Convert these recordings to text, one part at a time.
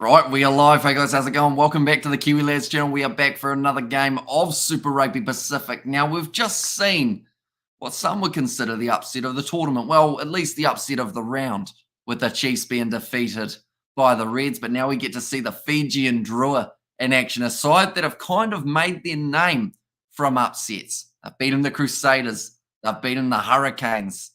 Right, we are live. Hey guys, how's it going? Welcome back to the Kiwi Lads channel. We are back for another game of Super Rugby Pacific. Now, we've just seen what some would consider the upset of the tournament. Well, at least the upset of the round, with the Chiefs being defeated by the Reds. But now we get to see the Fijian Drua in action, a side that have kind of made their name from upsets. They've beaten the Crusaders. They've beaten the Hurricanes.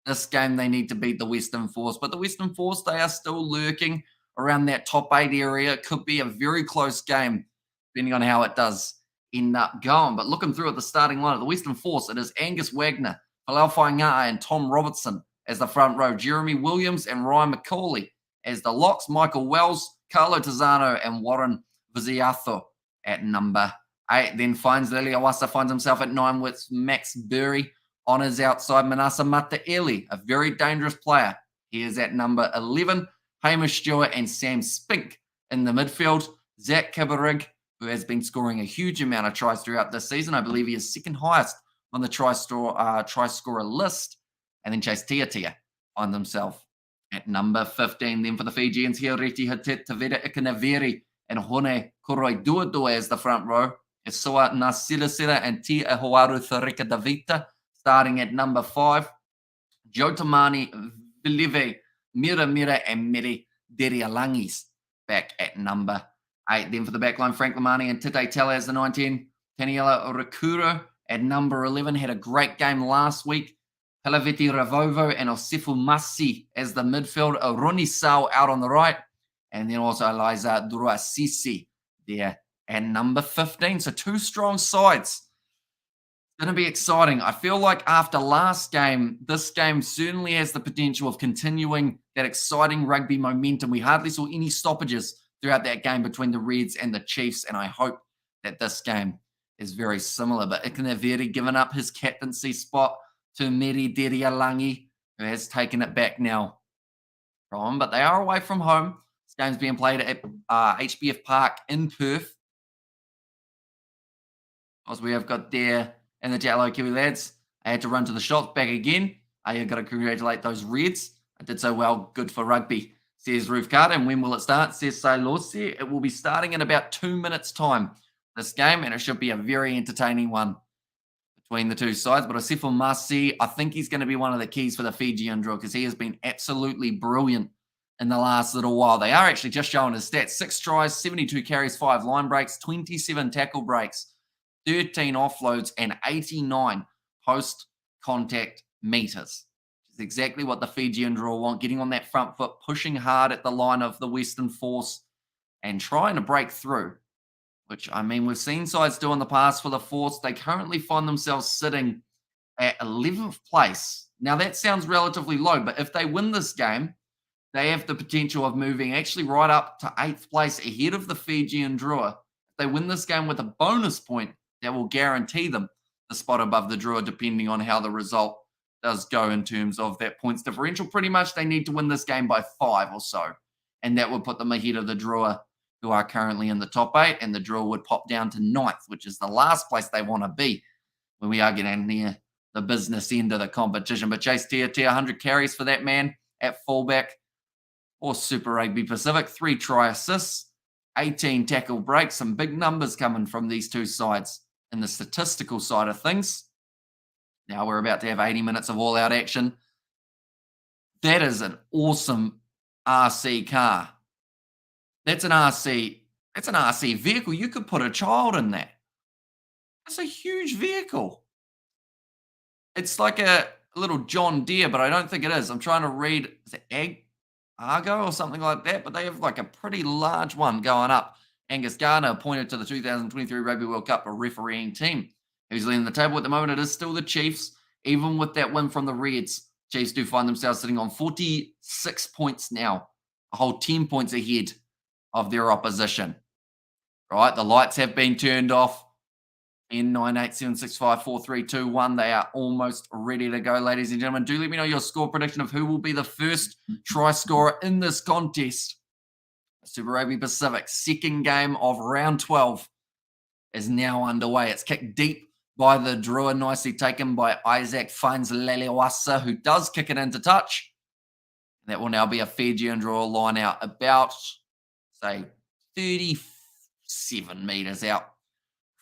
This game, they need to beat the Western Force. But the Western Force, they are still lurking around that top 8 area. It could be a very close game, depending on how it does end up going. But looking through at the starting line of the Western Force, it is Angus Wagner, Palau Fainga'a, and Tom Robertson as the front row, Jeremy Williams and Ryan McCauley as the locks, Michael Wells, Carlo Tizzano, and Warren Viziato at number 8. Then finds Leliawasa, finds himself at 9 with Max Burry on his outside. Manasa Mataeli, a very dangerous player. He is at number 11. Hamish Stewart and Sam Spink in the midfield. Zach Kabarig, who has been scoring a huge amount of tries throughout this season. I believe he is second highest on the try scorer list. And then Chase Tiatia finds himself at number 15. Then for the Fijians here, Reti Hatet, Tavera Ikanaveri, and Hone Koroi Duadua as the front row. Esoa Nasilasira and Ti Ahoaru Tharika Davita starting at number 5. Jotamani Vilive, Mira and Miri Derialangis back at number 8. Then for the backline, Frank Lamani and Tite Tella as the 19. Taniela Rakuro at number 11 had a great game last week. Pelaveti Ravovo and Osifu Masi as the midfield. Roni Sao out on the right. And then also Eliza Druasisi there at number 15. So two strong sides. Going to be exciting. I feel like after last game, this game certainly has the potential of continuing that exciting rugby momentum. We hardly saw any stoppages throughout that game between the Reds and the Chiefs, and I hope that this game is very similar. But Ikanaveri given up his captaincy spot to Meri Derialangi, who has taken it back now from him. But they are away from home. This game's being played at HBF Park in Perth. As we have got there and the Jello Kiwi Lads, I had to run to the shots back again. You've got to congratulate those Reds. I did so well. Good for rugby, says Ruth Carter. And when will it start, says Sailosi. It will be starting in about 2 minutes' time, this game, and it should be a very entertaining one between the two sides. But Osifo Masi, I think he's going to be one of the keys for the Fijian Drua because he has been absolutely brilliant in the last little while. They are actually just showing his stats. 6 tries, 72 carries, 5 line breaks, 27 tackle breaks, 13 offloads, and 89 post-contact meters. Which is exactly what the Fijian Drua want, getting on that front foot, pushing hard at the line of the Western Force and trying to break through, which, I mean, we've seen sides do in the past for the Force. They currently find themselves sitting at 11th place. Now, that sounds relatively low, but if they win this game, they have the potential of moving actually right up to 8th place ahead of the Fijian Drua. If they win this game with a bonus point, that will guarantee them the spot above the Drua, depending on how the result does go in terms of that points differential. Pretty much they need to win this game by 5 or so, and that would put them ahead of the Drua, who are currently in the top 8, and the Drua would pop down to 9th, which is the last place they want to be when we are getting near the business end of the competition. But Chase Tiatia, 100 carries for that man at fullback or Super Rugby Pacific, 3 try assists, 18 tackle breaks, some big numbers coming from these two sides in the statistical side of things. Now we're about to have 80 minutes of all-out action. That is an awesome RC car. That's an RC vehicle. You could put a child in that. That's a huge vehicle. It's like a little John Deere, but I don't think it is. I'm trying to read, is it Argo or something like that? But they have like a pretty large one going up. Angus Gardner appointed to the 2023 Rugby World Cup, a refereeing team. Who's leading the table at the moment? It is still the Chiefs. Even with that win from the Reds, Chiefs do find themselves sitting on 46 points now, a whole 10 points ahead of their opposition. Right, the lights have been turned off. In 987654321, they are almost ready to go, ladies and gentlemen. Do let me know your score prediction of who will be the first try scorer in this contest. Super Rugby Pacific, second game of round 12 is now underway. It's kicked deep by the Drua, nicely taken by Isaac Fines Lelewasa, who does kick it into touch. That will now be a Fijian Drua line out about say 37 metres out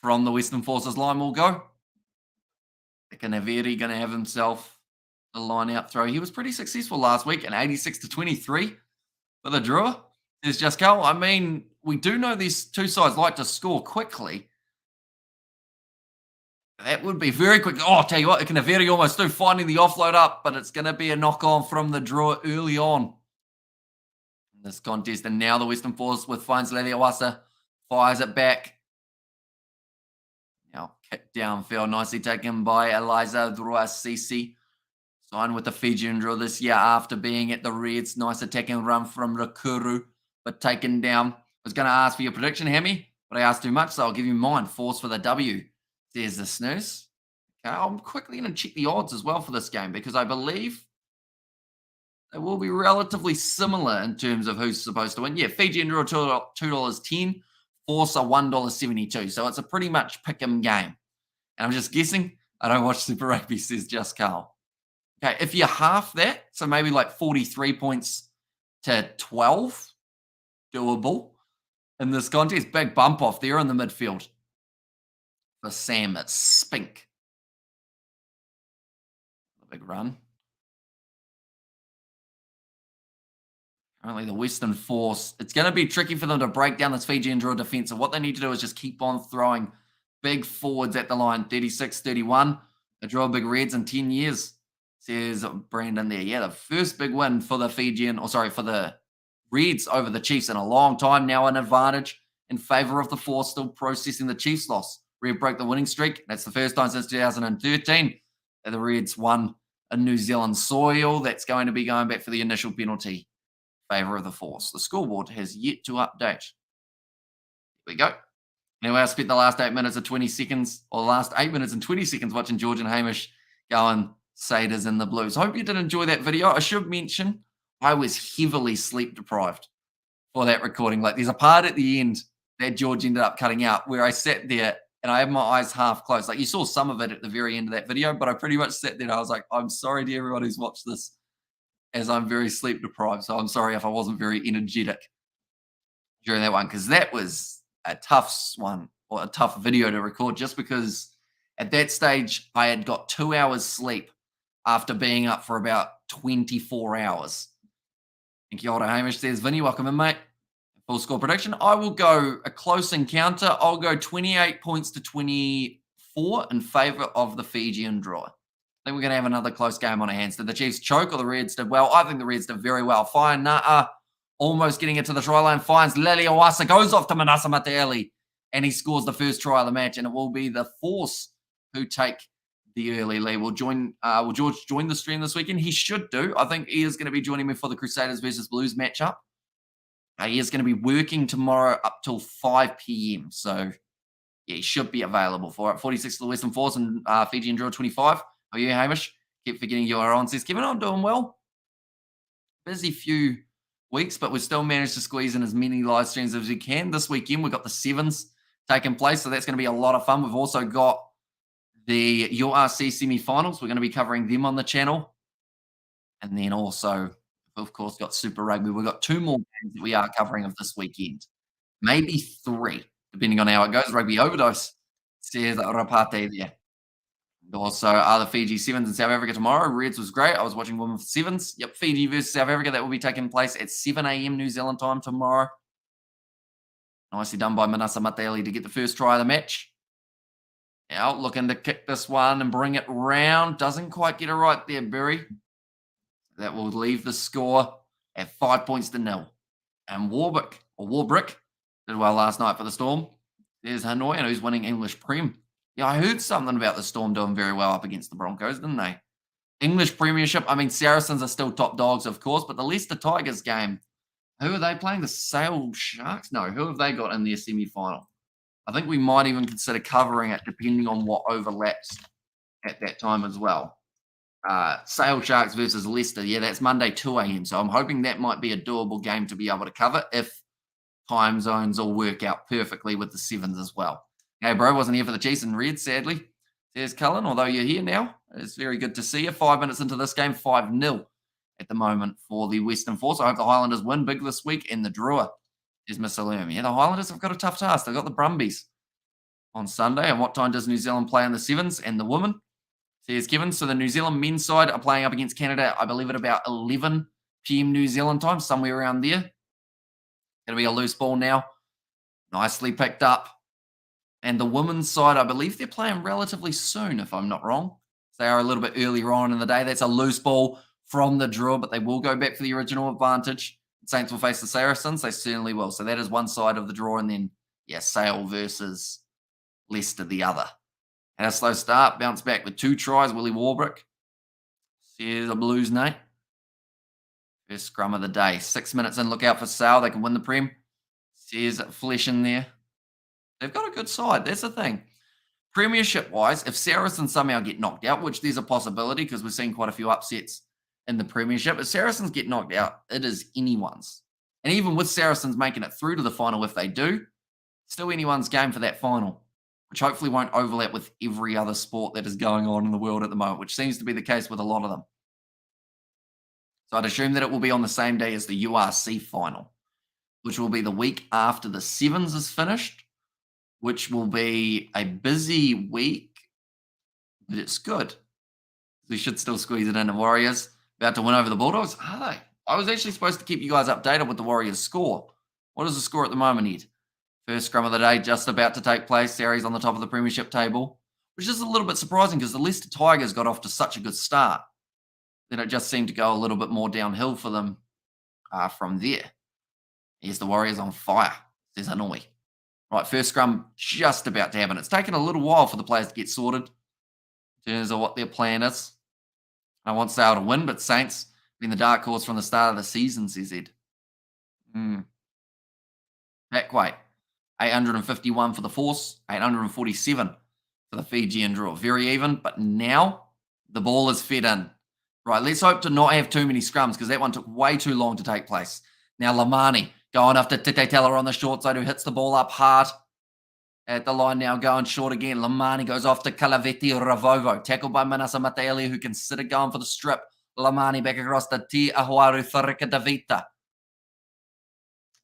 from the Western Forces line will go. Canaveri going to have himself a line out throw. He was pretty successful last week, an 86-23 for the Drua. There's just Carl. I mean, we do know these two sides like to score quickly. That would be very quick. Oh, I'll tell you what, Canaveri almost do finding the offload up, but it's going to be a knock on from the Drua early on in this contest. And now the Western Force with finds Leliawasa, fires it back. Now kick downfield, nicely taken by Eliza Drua Sisi. Signed with the Fijian Drua this year after being at the Reds. Nice attacking run from Rakuru, but taken down. I was going to ask for your prediction, Hammy, but I asked too much, so I'll give you mine. Force for the W. There's the snooze. Okay, I'm quickly going to check the odds as well for this game because I believe they will be relatively similar in terms of who's supposed to win. Yeah, Fijian Drua $2.10, Force are $1.72. So it's a pretty much pick 'em game. And I'm just guessing. I don't watch Super Rugby, says Just Carl. Okay, if you half that, so maybe like 43 points to 12, doable in this contest. Big bump off there in the midfield. For Sam, it's Spink. A big run. Apparently the Western Force, it's going to be tricky for them to break down this Fijian Drua defense. So what they need to do is just keep on throwing big forwards at the line. 36-31. They draw big Reds in 10 years, says Brandon there. Yeah, the first big win for the for the Reds over the Chiefs in a long time. Now an advantage in favour of the Force, still processing the Chiefs loss. Red broke the winning streak. That's the first time since 2013 that the Reds won in New Zealand soil. That's going to be going back for the initial penalty in favour of the Force. The scoreboard has yet to update. Here we go. Anyway, I spent the last 8 minutes and 20 seconds, or the last 8 minutes and 20 seconds watching George and Hamish going Satyrs in the Blues. I hope you did enjoy that video. I should mention I was heavily sleep deprived for that recording. Like there's a part at the end that George ended up cutting out where I sat there and I had my eyes half closed. Like you saw some of it at the very end of that video, but I pretty much sat there and I was like, I'm sorry to everyone who's watched this as I'm very sleep deprived. So I'm sorry if I wasn't very energetic during that one because that was a tough one or a tough video to record just because at that stage I had got 2 hours sleep after being up for about 24 hours. Thank you, Older Hamish says, Vinny, welcome in, mate. Full score prediction. I will go a close encounter. I'll go 28 points to 24 in favour of the Fijian Drua. I think we're going to have another close game on our hands. Did the Chiefs choke or the Reds did well? I think the Reds did very well. Fine Na'a almost getting it to the try line. Finds Leliawasa, goes off to Manasa Mateali, and he scores the first try of the match. And it will be the Force who take the early lead. Will George join the stream this weekend? He should do. I think he is going to be joining me for the Crusaders versus Blues matchup. He is going to be working tomorrow up till 5 p.m. So, yeah, he should be available for it. 46 to the Western Force and Fijian Drua 25. Oh, yeah, Hamish. Keep forgetting you are on. Says, Kevin, I'm doing well. Busy few weeks, but we've still managed to squeeze in as many live streams as we can. This weekend, we've got the Sevens taking place, so that's going to be a lot of fun. We've also got the URC semi-finals. We're going to be covering them on the channel. And then also, of course, got Super Rugby. We've got 2 more games that we are covering of this weekend. Maybe 3, depending on how it goes. Rugby Overdose, says Rapate there. And also, are the Fiji Sevens in South Africa tomorrow? Reds was great. I was watching Women for Sevens. Yep, Fiji versus South Africa. That will be taking place at 7 a.m. New Zealand time tomorrow. Nicely done by Manasa Mateali to get the first try of the match. Now, looking to kick this one and bring it round. Doesn't quite get it right there, Berry. That will leave the score at 5 points to 0. And Warbrick did well last night for the Storm. There's Hanoi, and who's winning English Prem. Yeah, I heard something about the Storm doing very well up against the Broncos, didn't they? English Premiership, I mean, Saracens are still top dogs, of course, but the Leicester Tigers game, who are they playing? The Sale Sharks? No, who have they got in their semi-final? I think we might even consider covering it depending on what overlaps at that time as well. Sale Sharks versus Leicester. Yeah, that's Monday, 2 a.m. So I'm hoping that might be a doable game to be able to cover if time zones all work out perfectly with the Sevens as well. Hey, bro, wasn't here for the Chiefs and Reds, sadly. There's Cullen, although you're here now. It's very good to see you. 5 minutes into this game, 5-0 at the moment for the Western Force. I hope the Highlanders win big this week and the Drua Is Miss Alum. Yeah, the Highlanders have got a tough task. They've got the Brumbies on Sunday. And what time does New Zealand play in the sevens and the women? Says Kevin. So the New Zealand men's side are playing up against Canada, I believe, at about 11 p.m. New Zealand time, somewhere around there. Going to be a loose ball now. Nicely picked up. And the women's side, I believe they're playing relatively soon, if I'm not wrong. They are a little bit earlier on in the day. That's a loose ball from the draw, but they will go back for the original advantage. Saints will face the Saracens. They certainly will. So that is one side of the draw. And then, yeah, Sale versus Leicester the other. And a slow start. Bounce back with 2 tries. Willie Warbrick. Here's a Blues, Nate. First scrum of the day. 6 minutes in. Look out for Sale. They can win the Prem. Says Flesh in there. They've got a good side. That's the thing. Premiership-wise, if Saracens somehow get knocked out, which there's a possibility because we're seeing quite a few upsets in the Premiership, if Saracens get knocked out, it is anyone's. And even with Saracens making it through to the final, if they do, still anyone's game for that final, which hopefully won't overlap with every other sport that is going on in the world at the moment, which seems to be the case with a lot of them. So I'd assume that it will be on the same day as the URC final, which will be the week after the sevens is finished, which will be a busy week, but it's good. We should still squeeze it in. The Warriors about to win over the Bulldogs. Are they? I was actually supposed to keep you guys updated with the Warriors' score. What is the score at the moment, Ed? First scrum of the day just about to take place. Sarries on the top of the premiership table, which is a little bit surprising because the Leicester Tigers got off to such a good start that it just seemed to go a little bit more downhill for them from there. Here's the Warriors on fire, says Hanoi. Right, first scrum just about to happen. It's taken a little while for the players to get sorted in terms of what their plan is. I want Sale to win, but Saints been the dark horse from the start of the season, says Ed. Back weight, 851 for the Force, 847 for the Fijian Drua. Very even, but now the ball is fed in. Right, let's hope to not have too many scrums because that one took way too long to take place. Now Lamani going after Tite Teller on the short side who hits the ball up hard. At the line now going short again. Lamani goes off to Calaveti Ravovo. Tackled by Manasa Mateali who consider going for the strip. Lamani back across to Ti Ahuaru Thurika Davita.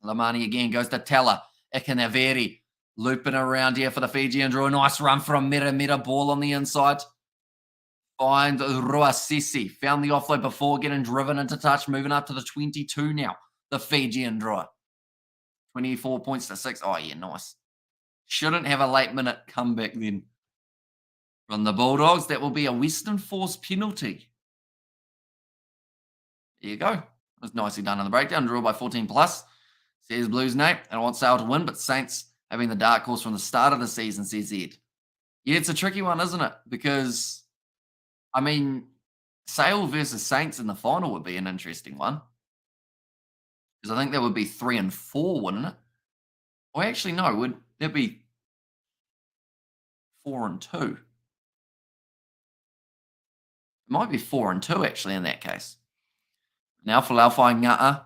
Lamani again goes to Teller. Ikanaveri looping around here for the Fijian Drua. Nice run from Mira ball on the inside. Find Ruasisi. Found the offload before getting driven into touch. Moving up to the 22 now. The Fijian Drua. 24 points to 6. Oh, yeah, nice. Shouldn't have a late minute comeback then from the Bulldogs. That will be a Western Force penalty. There you go. It was nicely done on the breakdown. Draw by 14 plus. Says Blues, Nate. And I want Sale to win, but Saints having the dark horse from the start of the season, says Ed. Yeah, it's a tricky one, isn't it? Because, I mean, Sale versus Saints in the final would be an interesting one. Because I think that would be 3 and 4, wouldn't it? Or actually, no, would that be 4 and 2? It might be 4 and 2, actually, in that case. Now for Laufai Ngata.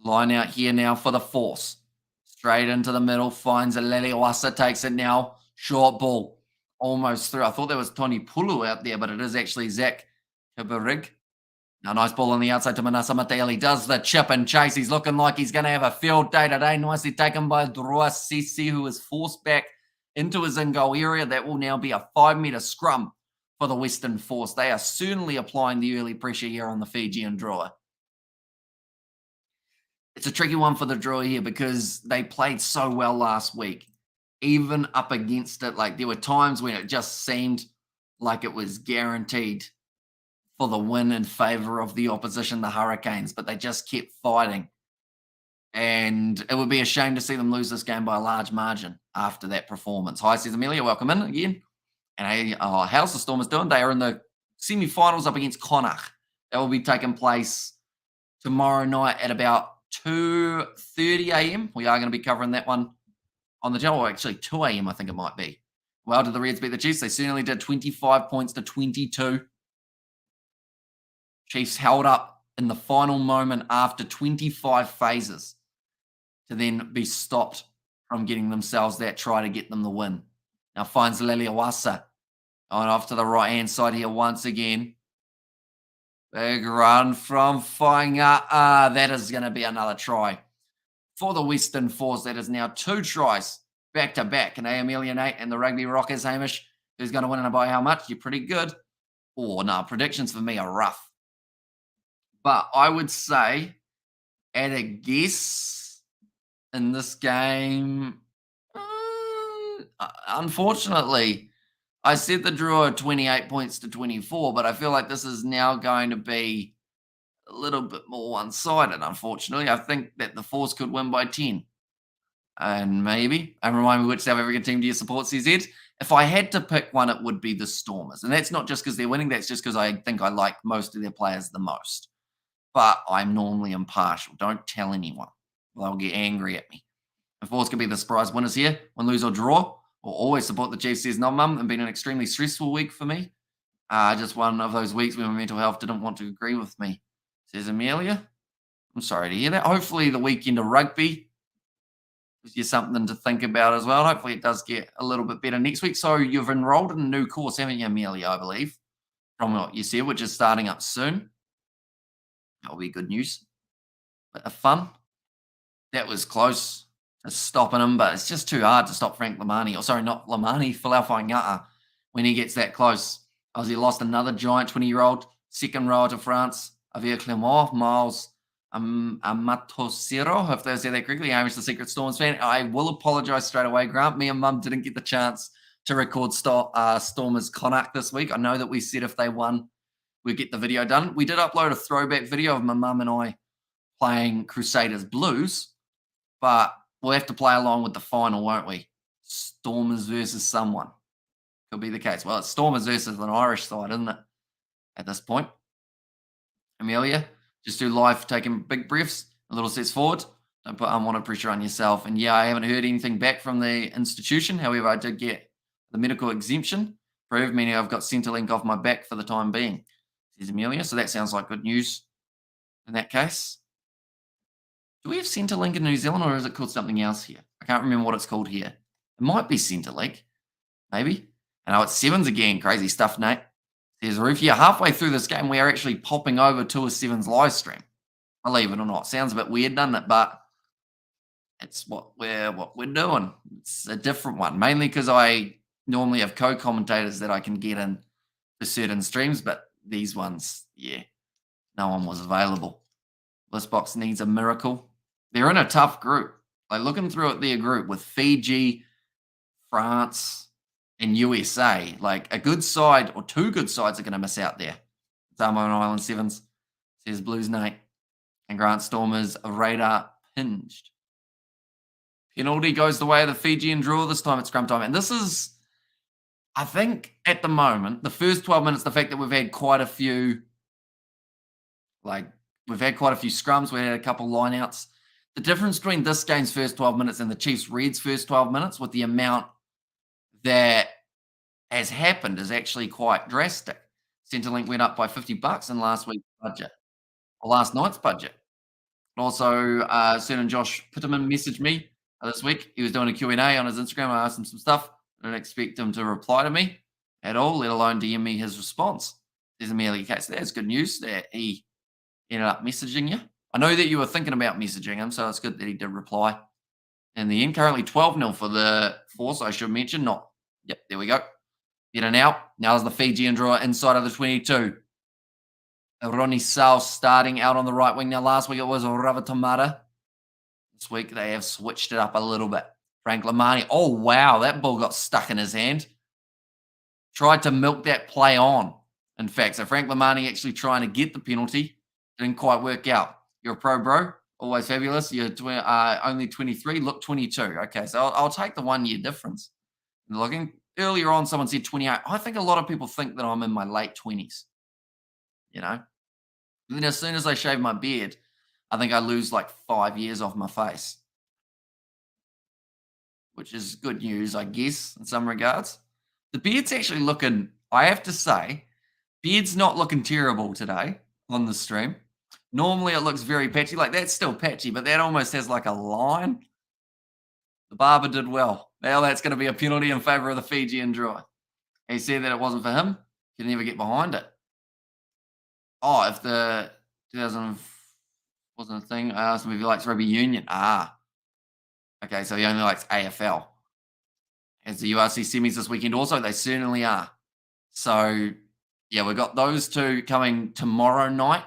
Line out here now for the Force. Straight into the middle. Finds a Leliwasa. Takes it now. Short ball. Almost through. I thought there was Tony Pulu out there, but it is actually Zach Kibarig. Now, nice ball on the outside to Manasa Mateali. Does the chip and chase. He's looking like he's going to have a field day today. Nicely taken by Drua Sisi, who is forced back into his in-goal area. That will now be a 5-metre scrum for the Western Force. They are certainly applying the early pressure here on the Fijian Drua. It's a tricky one for the Drua here because they played so well last week. Even up against it, like there were times when it just seemed like it was guaranteed for the win in favour of the opposition, the Hurricanes, but they just kept fighting. And it would be a shame to see them lose this game by a large margin after that performance. Hi, says Amelia. Welcome in again. And hey, how's the Stormers doing? They are in the semi-finals up against Connacht. That will be taking place tomorrow night at about 2:30 a.m. We are going to be covering that one on the channel. Or actually, 2 a.m. I think it might be. Well, did the Reds beat the Chiefs? They certainly did. 25 points to 22. Chiefs held up in the final moment after 25 phases to then be stopped from getting themselves that try to get them the win. Now finds Leliawasa on off to the right-hand side here once again. Big run from Whainga. That is going to be another try for the Western Force. That is now 2 tries back to back. And Amelia Nate and the Rugby Rockers, Hamish, who's going to win and by how much? You're pretty good. Oh, no, predictions for me are rough. But I would say, at a guess, in this game, unfortunately, I said the draw 28 points to 24, but I feel like this is now going to be a little bit more one-sided, unfortunately. I think that the Force could win by 10. And maybe, and remind me which South African team do you support, CZ? If I had to pick one, it would be the Stormers. And that's not just because they're winning, that's just because I think I like most of their players the most. But I'm normally impartial. Don't tell anyone. They'll get angry at me. The Force could be the surprise winners here. Win, lose, or draw. Or always support the Chiefs, says not mum. It's been an extremely stressful week for me. Just one of those weeks where my mental health didn't want to agree with me, says Amelia. I'm sorry to hear that. Hopefully the weekend of rugby gives you something to think about as well. Hopefully it does get a little bit better next week. So you've enrolled in a new course, haven't you, Amelia, I believe, from what you said, which is starting up soon. That'll be good news. Bit of fun. That was close to stopping him, but it's just too hard to stop Frank Lamani. Or sorry, not Lamani, Falafai Ngata when he gets that close. Aussie lost another giant 20-year-old, second rower to France, Javier Clermont, Miles Amatosero, if they say that correctly. Hamish, the Secret Storms fan. I will apologise straight away, Grant. Me and Mum didn't get the chance to record Stormers Connacht this week. I know that we said if they won, we'd get the video done. We did upload a throwback video of my mum and I playing Crusaders Blues, but we'll have to play along with the final, won't we? Stormers versus someone. Could be the case. Well, it's Stormers versus an Irish side, isn't it? At this point. Amelia, just do live, taking big breaths, a little steps forward. Don't put unwanted pressure on yourself. And yeah, I haven't heard anything back from the institution. However, I did get the medical exemption approved, meaning I've got Centrelink off my back for the time being, says Amelia. So that sounds like good news in that case. Do we have Centrelink in New Zealand, or is it called something else here? I can't remember what it's called here. It might be Centrelink, maybe. And it's sevens again. Crazy stuff, Nate. There's Roof. Yeah, halfway through this game, we are actually popping over to a sevens live stream. Believe it or not. Sounds a bit weird, doesn't it? But it's what we're doing. It's a different one, mainly because I normally have co-commentators that I can get in for certain streams, but these ones, yeah, no one was available. This box needs a miracle. They're in a tough group. Like looking through at their group with Fiji, France, and USA, like a good side or two good sides are going to miss out there. Samoan Island Sevens, says Blues Nate. And Grant Stormers, a radar pinged. Penalty goes the way of the Fijian Drua. This time it's scrum time. And this is, I think, at the moment, the first 12 minutes, the fact that we've had quite a few, scrums. We had a couple lineouts. The difference between this game's first 12 minutes and the Chiefs Reds' first 12 minutes with the amount that has happened is actually quite drastic. Centrelink went up by $50 in last week's budget, or last night's budget. Also, certain Josh Pitterman messaged me this week. He was doing a Q&A on his Instagram. I asked him some stuff. I don't expect him to reply to me at all, let alone DM me his response. There's a merely case. That's good news that he ended up messaging you. I know that you were thinking about messaging him, so it's good that he did reply. In the end, currently 12-0 for the Force, I should mention. Yep, there we go. Get it out. Now is the Fijian Drua inside of the 22. Ronnie Sau starting out on the right wing. Now, last week it was Ravatamata. This week they have switched it up a little bit. Frank Lamani. Oh, wow. That ball got stuck in his hand. Tried to milk that play on. In fact, so Frank Lamani actually trying to get the penalty. Didn't quite work out. You're a pro, bro. Always fabulous. You're only 23. Look, 22. Okay, so I'll take the 1 year difference. Looking earlier on, someone said 28. I think a lot of people think that I'm in my late 20s. You know? And then as soon as I shave my beard, I think I lose like 5 years off my face. Which is good news, I guess, in some regards. The beard's actually looking, I have to say, beard's not looking terrible today on the stream. Normally it looks very patchy. Like that's still patchy, but that almost has like a line. The barber did well. Now that's going to be a penalty in favour of the Fijian Drua. He said that it wasn't for him. He could never get behind it. Oh, if the 2000 wasn't a thing, I asked him if he likes rugby union. Okay, so he only likes AFL. As the URC semis this weekend also, they certainly are. So, yeah, we've got those two coming tomorrow night,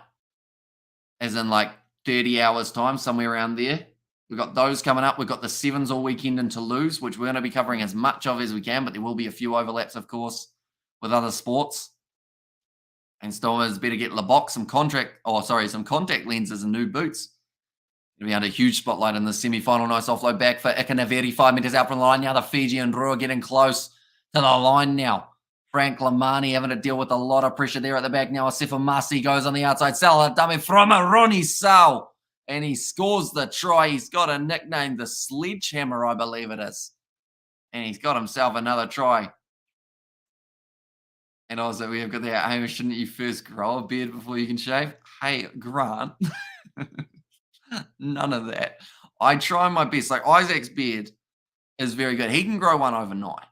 as in like 30 hours time, somewhere around there. We've got those coming up. We've got the sevens all weekend in Toulouse, which we're going to be covering as much of as we can, but there will be a few overlaps, of course, with other sports. And Stormers better get LeBox some some contact lenses and new boots. Going to be under a huge spotlight in the semi-final. Nice offload back for Ikanaveri, 5 metres out from the line. Now the Fijian Drua getting close to the line now. Frank Lamani having to deal with a lot of pressure there at the back now. Asifa Masi goes on the outside. Salah dummy from a Ronnie Sal. And he scores the try. He's got a nickname, the Sledgehammer, I believe it is. And he's got himself another try. And also we have got there, Hamish, shouldn't you first grow a beard before you can shave? Hey, Grant. None of that. I try my best. Like Isaac's beard is very good. He can grow one overnight,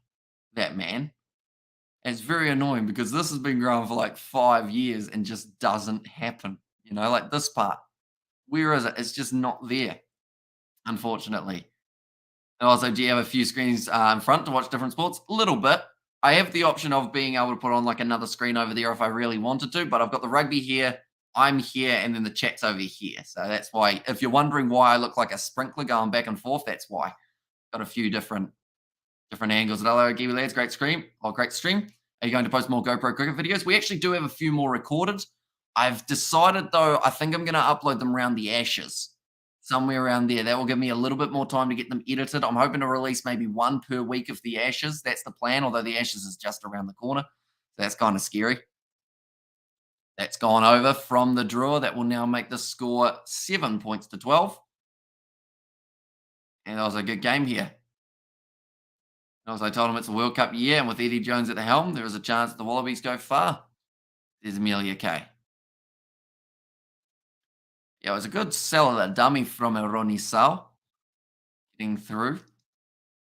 that man. And it's very annoying because this has been growing for like 5 years and just doesn't happen. You know, like this part. Where is it? It's just not there, unfortunately. And also, do you have a few screens in front to watch different sports? A little bit. I have the option of being able to put on like another screen over there if I really wanted to, but I've got the rugby here, I'm here, and then the chat's over here. So that's why, if you're wondering why I look like a sprinkler going back and forth, that's why. Got a few different angles. Hello, Kiwi lads, great stream. Great stream. Are you going to post more GoPro cricket videos? We actually do have a few more recorded. I've decided, though, I think I'm going to upload them around the Ashes. Somewhere around there. That will give me a little bit more time to get them edited. I'm hoping to release maybe one per week of the Ashes. That's the plan, although the Ashes is just around the corner. So that's kind of scary. That's gone over from the draw. That will now make the score 7 points to 12. And that was a good game here. As I told him, it's a World Cup year, and with Eddie Jones at the helm, there is a chance that the Wallabies go far. There's Amelia K. Yeah, it was a good cellular dummy from Ronnie Sal getting through.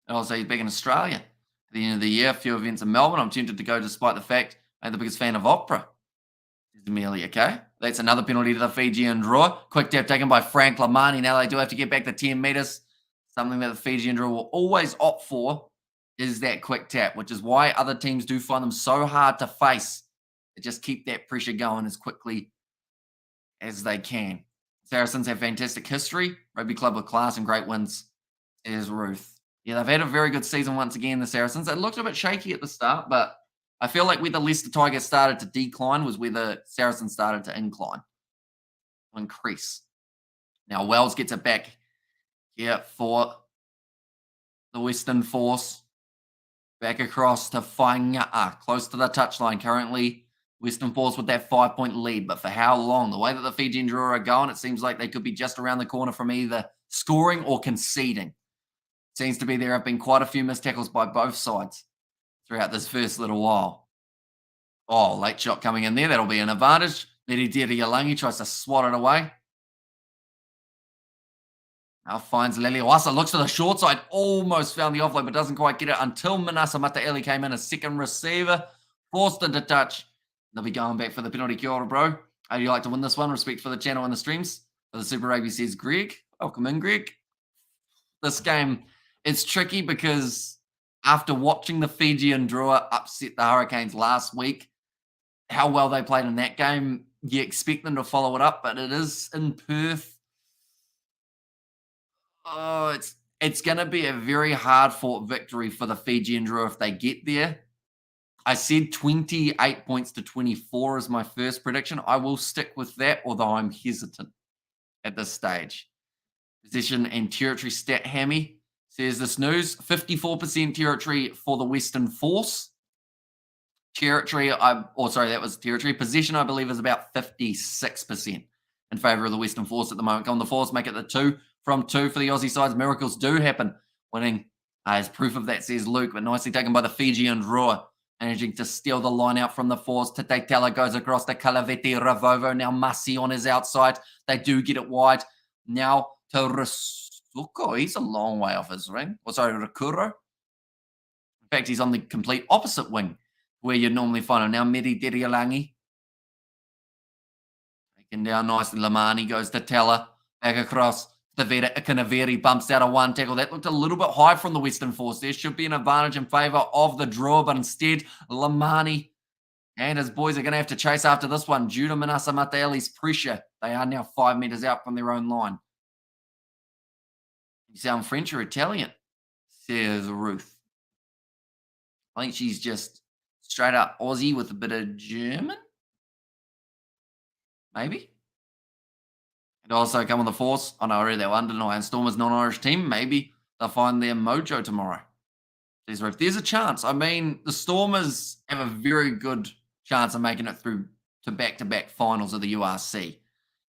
And also, he's back in Australia. At the end of the year, a few events in Melbourne. I'm tempted to go despite the fact I'm the biggest fan of opera. There's Amelia K. That's another penalty to the Fijian Drua. Quick tap taken by Frank Lamani. Now they do have to get back to 10 metres. Something that the Fijian Drua will always opt for is that quick tap, which is why other teams do find them so hard to face. They just keep that pressure going as quickly as they can. Saracens have fantastic history, rugby club with class and great wins. There's Ruth. Yeah, they've had a very good season once again, the Saracens. It looked a bit shaky at the start, but I feel like where the Leicester Tigers started to decline was where the Saracens started to increase. Now, Wells gets it back here for the Western Force. Back across to Whaingaa, close to the touchline currently. Western Force with that 5-point lead, but for how long? The way that the Fijian Drua are going, it seems like they could be just around the corner from either scoring or conceding. Seems to be there have been quite a few missed tackles by both sides throughout this first little while. Oh, late shot coming in there. That'll be an advantage. Nedidiri Yalangi tries to swat it away. Now finds Leliwasa, looks to the short side, almost found the offload, but doesn't quite get it until Manasa Mataeli came in as second receiver, forced into touch. They'll be going back for the penalty. Kia ora, bro. How do you like to win this one? Respect for the channel and the streams. For the Super Rugby says Greg. Welcome in, Greg. This game, it's tricky because after watching the Fijian Drua upset the Hurricanes last week, how well they played in that game, you expect them to follow it up, but it is in Perth. Oh, it's going to be a very hard-fought victory for the Fijian Drua if they get there. I said 28 points to 24 is my first prediction. I will stick with that, although I'm hesitant at this stage. Position and territory stat hammy says the snooze. 54% territory for the Western Force. Territory, that was territory. Position, I believe, is about 56% in favour of the Western Force at the moment. Come on, the Force make it the 2 from 2 for the Aussie sides. Miracles do happen. Winning as proof of that, says Luke, but nicely taken by the Fijian Drua. Managing to steal the line out from the Force. Tate Tela goes across to Calaveti Ravovo. Now Masi on his outside. They do get it wide. Now to Rasuko. He's a long way off his ring. Rakuro. In fact, he's on the complete opposite wing where you'd normally find him. Now Medi Dirialangi. Taken down nicely. Lamani goes to Tela. Back across Kanaveri bumps out a one tackle. That looked a little bit high from the Western Force. There should be an advantage in favour of the Drua, but instead, Lamani and his boys are going to have to chase after this one due to Manasa Mataeli's pressure. They are now 5 metres out from their own line. You sound French or Italian? Says Ruth. I think she's just straight up Aussie with a bit of German. Maybe. And also come on the Force. Oh no, I read that one, didn't I? And Stormers non-Irish team. Maybe they'll find their mojo tomorrow. Says Ruth. There's a chance. I mean, the Stormers have a very good chance of making it through to back-to-back finals of the URC.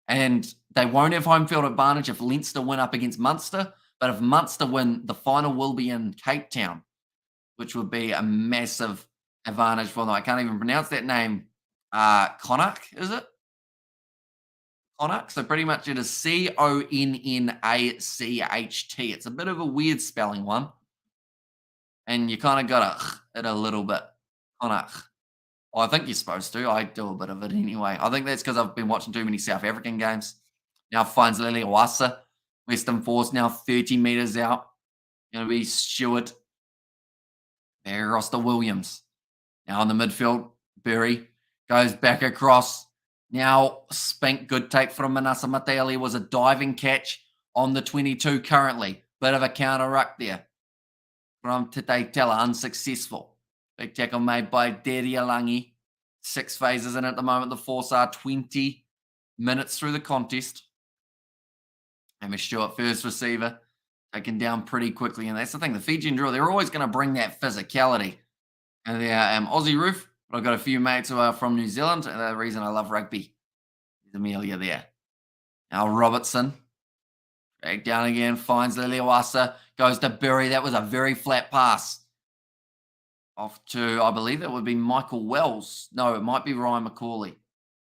And they won't have home field advantage if Leinster win up against Munster. But if Munster win, the final will be in Cape Town, which would be a massive advantage for them. I can't even pronounce that name. Connacht, is it? Connacht. So pretty much it is Connacht. It's a bit of a weird spelling one. And you kind of got to it a little bit. Connacht. Well, I think you're supposed to. I do a bit of it anyway. I think that's because I've been watching too many South African games. Now finds Lily Owasa. Western Force now 30 metres out. Going to be Stewart. Barry Roster Williams. Now in the midfield, Berry goes back across. Now Spink, good take from Manasa Mataeli, was a diving catch on the 22 currently. Bit of a counter ruck there from Tete Teller, unsuccessful. Big tackle made by Deria Langi. 6 phases in at the moment. The Force are 20 minutes through the contest. Amy Stewart, first receiver, taken down pretty quickly. And that's the thing, the Fijian Drua, they're always going to bring that physicality. And they are Aussie Roof, but I've got a few mates who are from New Zealand, and the reason I love rugby is Amelia there. Now Robertson, dragged down again, finds Liliawasa, goes to Berry. That was a very flat pass. Off to, I believe that would be Michael Wells. No, it might be Ryan McCauley.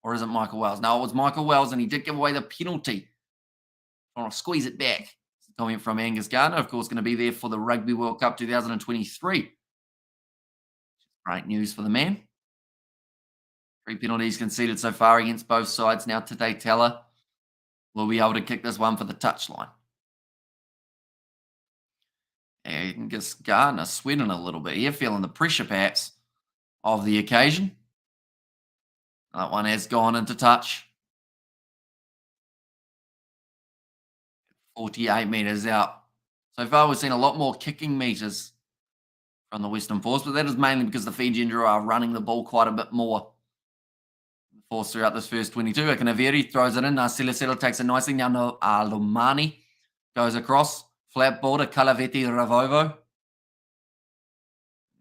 Or is it Michael Wells? No, it was Michael Wells, and he did give away the penalty. Trying to squeeze it back. Comment from Angus Gardner, of course, going to be there for the Rugby World Cup 2023. Great news for the man. 3 penalties conceded so far against both sides. Now today, Teller will be able to kick this one for the touchline. And just Gardner sweating a little bit here, feeling the pressure perhaps of the occasion. That one has gone into touch. 48 metres out. So far, we've seen a lot more kicking metres from the Western Force, but that is mainly because the Fijian Drua are running the ball quite a bit more. The Force throughout this first 22. Akinaveri throws it in. Silasela takes it nicely. Now Lumani goes across. Flat ball to Kalaveti Ravovo.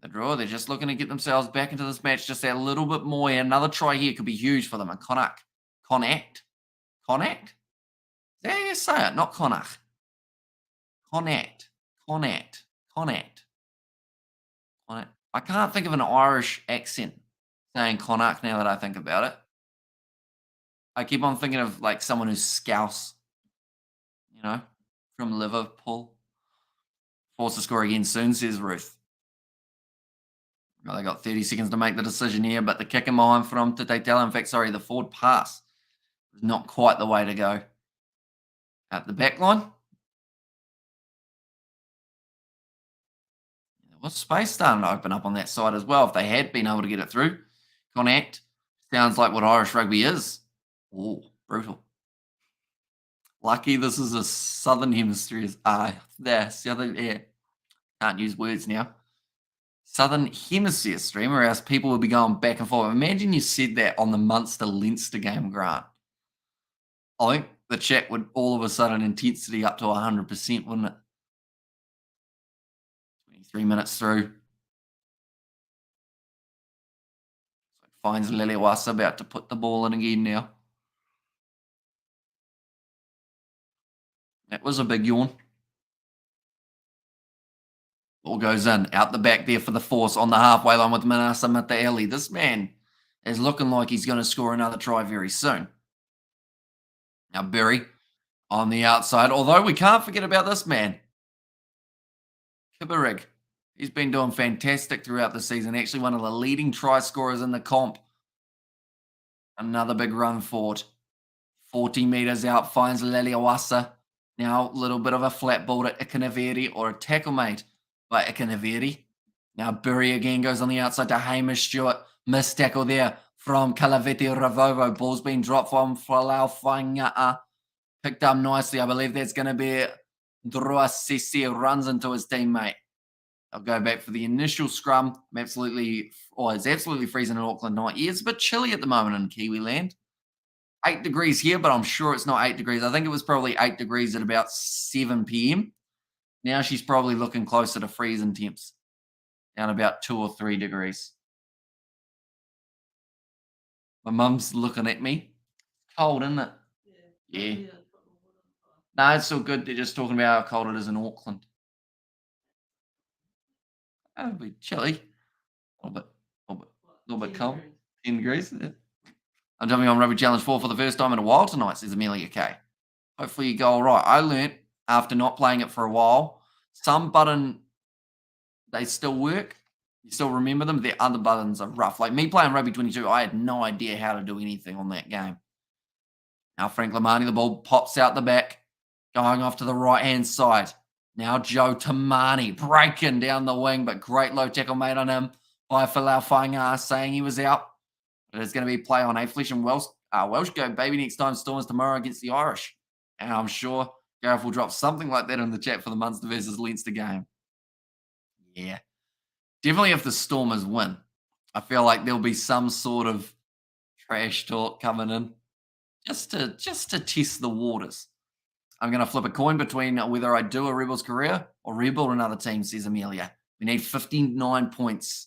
The Drua, they're just looking to get themselves back into this match just a little bit more. Another try here could be huge for them. And Connacht. Is that how you say it? Not Connacht. Connacht. I can't think of an Irish accent saying Connacht now that I think about it. I keep on thinking of like someone who's Scouse, you know, from Liverpool. Forced to score again soon, says Ruth. Well, they got 30 seconds to make the decision here, but the kick in behind from Tete Tela, in fact, sorry, the forward pass was not quite the way to go. At the back line. There was space starting to open up on that side as well if they had been able to get it through. Connacht sounds like what Irish rugby is. Oh, brutal. Lucky this is a Southern Hemisphere. Can't use words now. Southern Hemisphere stream, or else people will be going back and forth. Imagine you said that on the Munster-Leinster game, Grant. I think the chat would all of a sudden intensity up to 100%, wouldn't it? 23 minutes through. Finds Liliawasa about to put the ball in again now. That was a big yawn. Ball goes in, out the back there for the Force on the halfway line with Manasa Mataeli. This man is looking like he's going to score another try very soon. Now Berry on the outside, although we can't forget about this man. Kibarig. He's been doing fantastic throughout the season. Actually one of the leading try scorers in the comp. Another big run forward. 40 metres out, finds Liliawasa. Now, a little bit of a flat ball to Ikanaveri or a tackle made by Ikanaveri. Now, Burry again goes on the outside to Hamish Stewart. Missed tackle there from Kalaveti Ravovo. Ball's been dropped from Falau Fainga'a. Picked up nicely. I believe that's going to be Drua Sisi runs into his teammate. I'll go back for the initial scrum. It's absolutely freezing in Auckland night. Yeah, it's a bit chilly at the moment in Kiwi land. 8 degrees here, but I'm sure it's not 8 degrees. I think it was probably 8 degrees at about 7 p.m. Now she's probably looking closer to freezing temps, down about 2 or 3 degrees. My mum's looking at me. Cold, isn't it? Yeah. No, it's still good. They're just talking about how cold it is in Auckland. It'll be chilly. A little bit cold. 10 degrees. Yeah. I'm jumping on Rugby Challenge 4 for the first time in a while tonight, says Amelia K. Hopefully you go all right. I learnt after not playing it for a while, some button, they still work. You still remember them. The other buttons are rough. Like me playing Rugby 22, I had no idea how to do anything on that game. Now Frank Lamani, the ball pops out the back, going off to the right-hand side. Now Joe Tamani breaking down the wing, but great low tackle made on him by Falau Fainga'a, saying he was out. But it's going to be play on Flesh and Welsh go, baby, next time Stormers tomorrow against the Irish. And I'm sure Gareth will drop something like that in the chat for the Munster versus Leinster game. Yeah. Definitely if the Stormers win, I feel like there'll be some sort of trash talk coming in just to test the waters. I'm going to flip a coin between whether I do a Rebels career or rebuild another team, says Amelia. We need 59 points.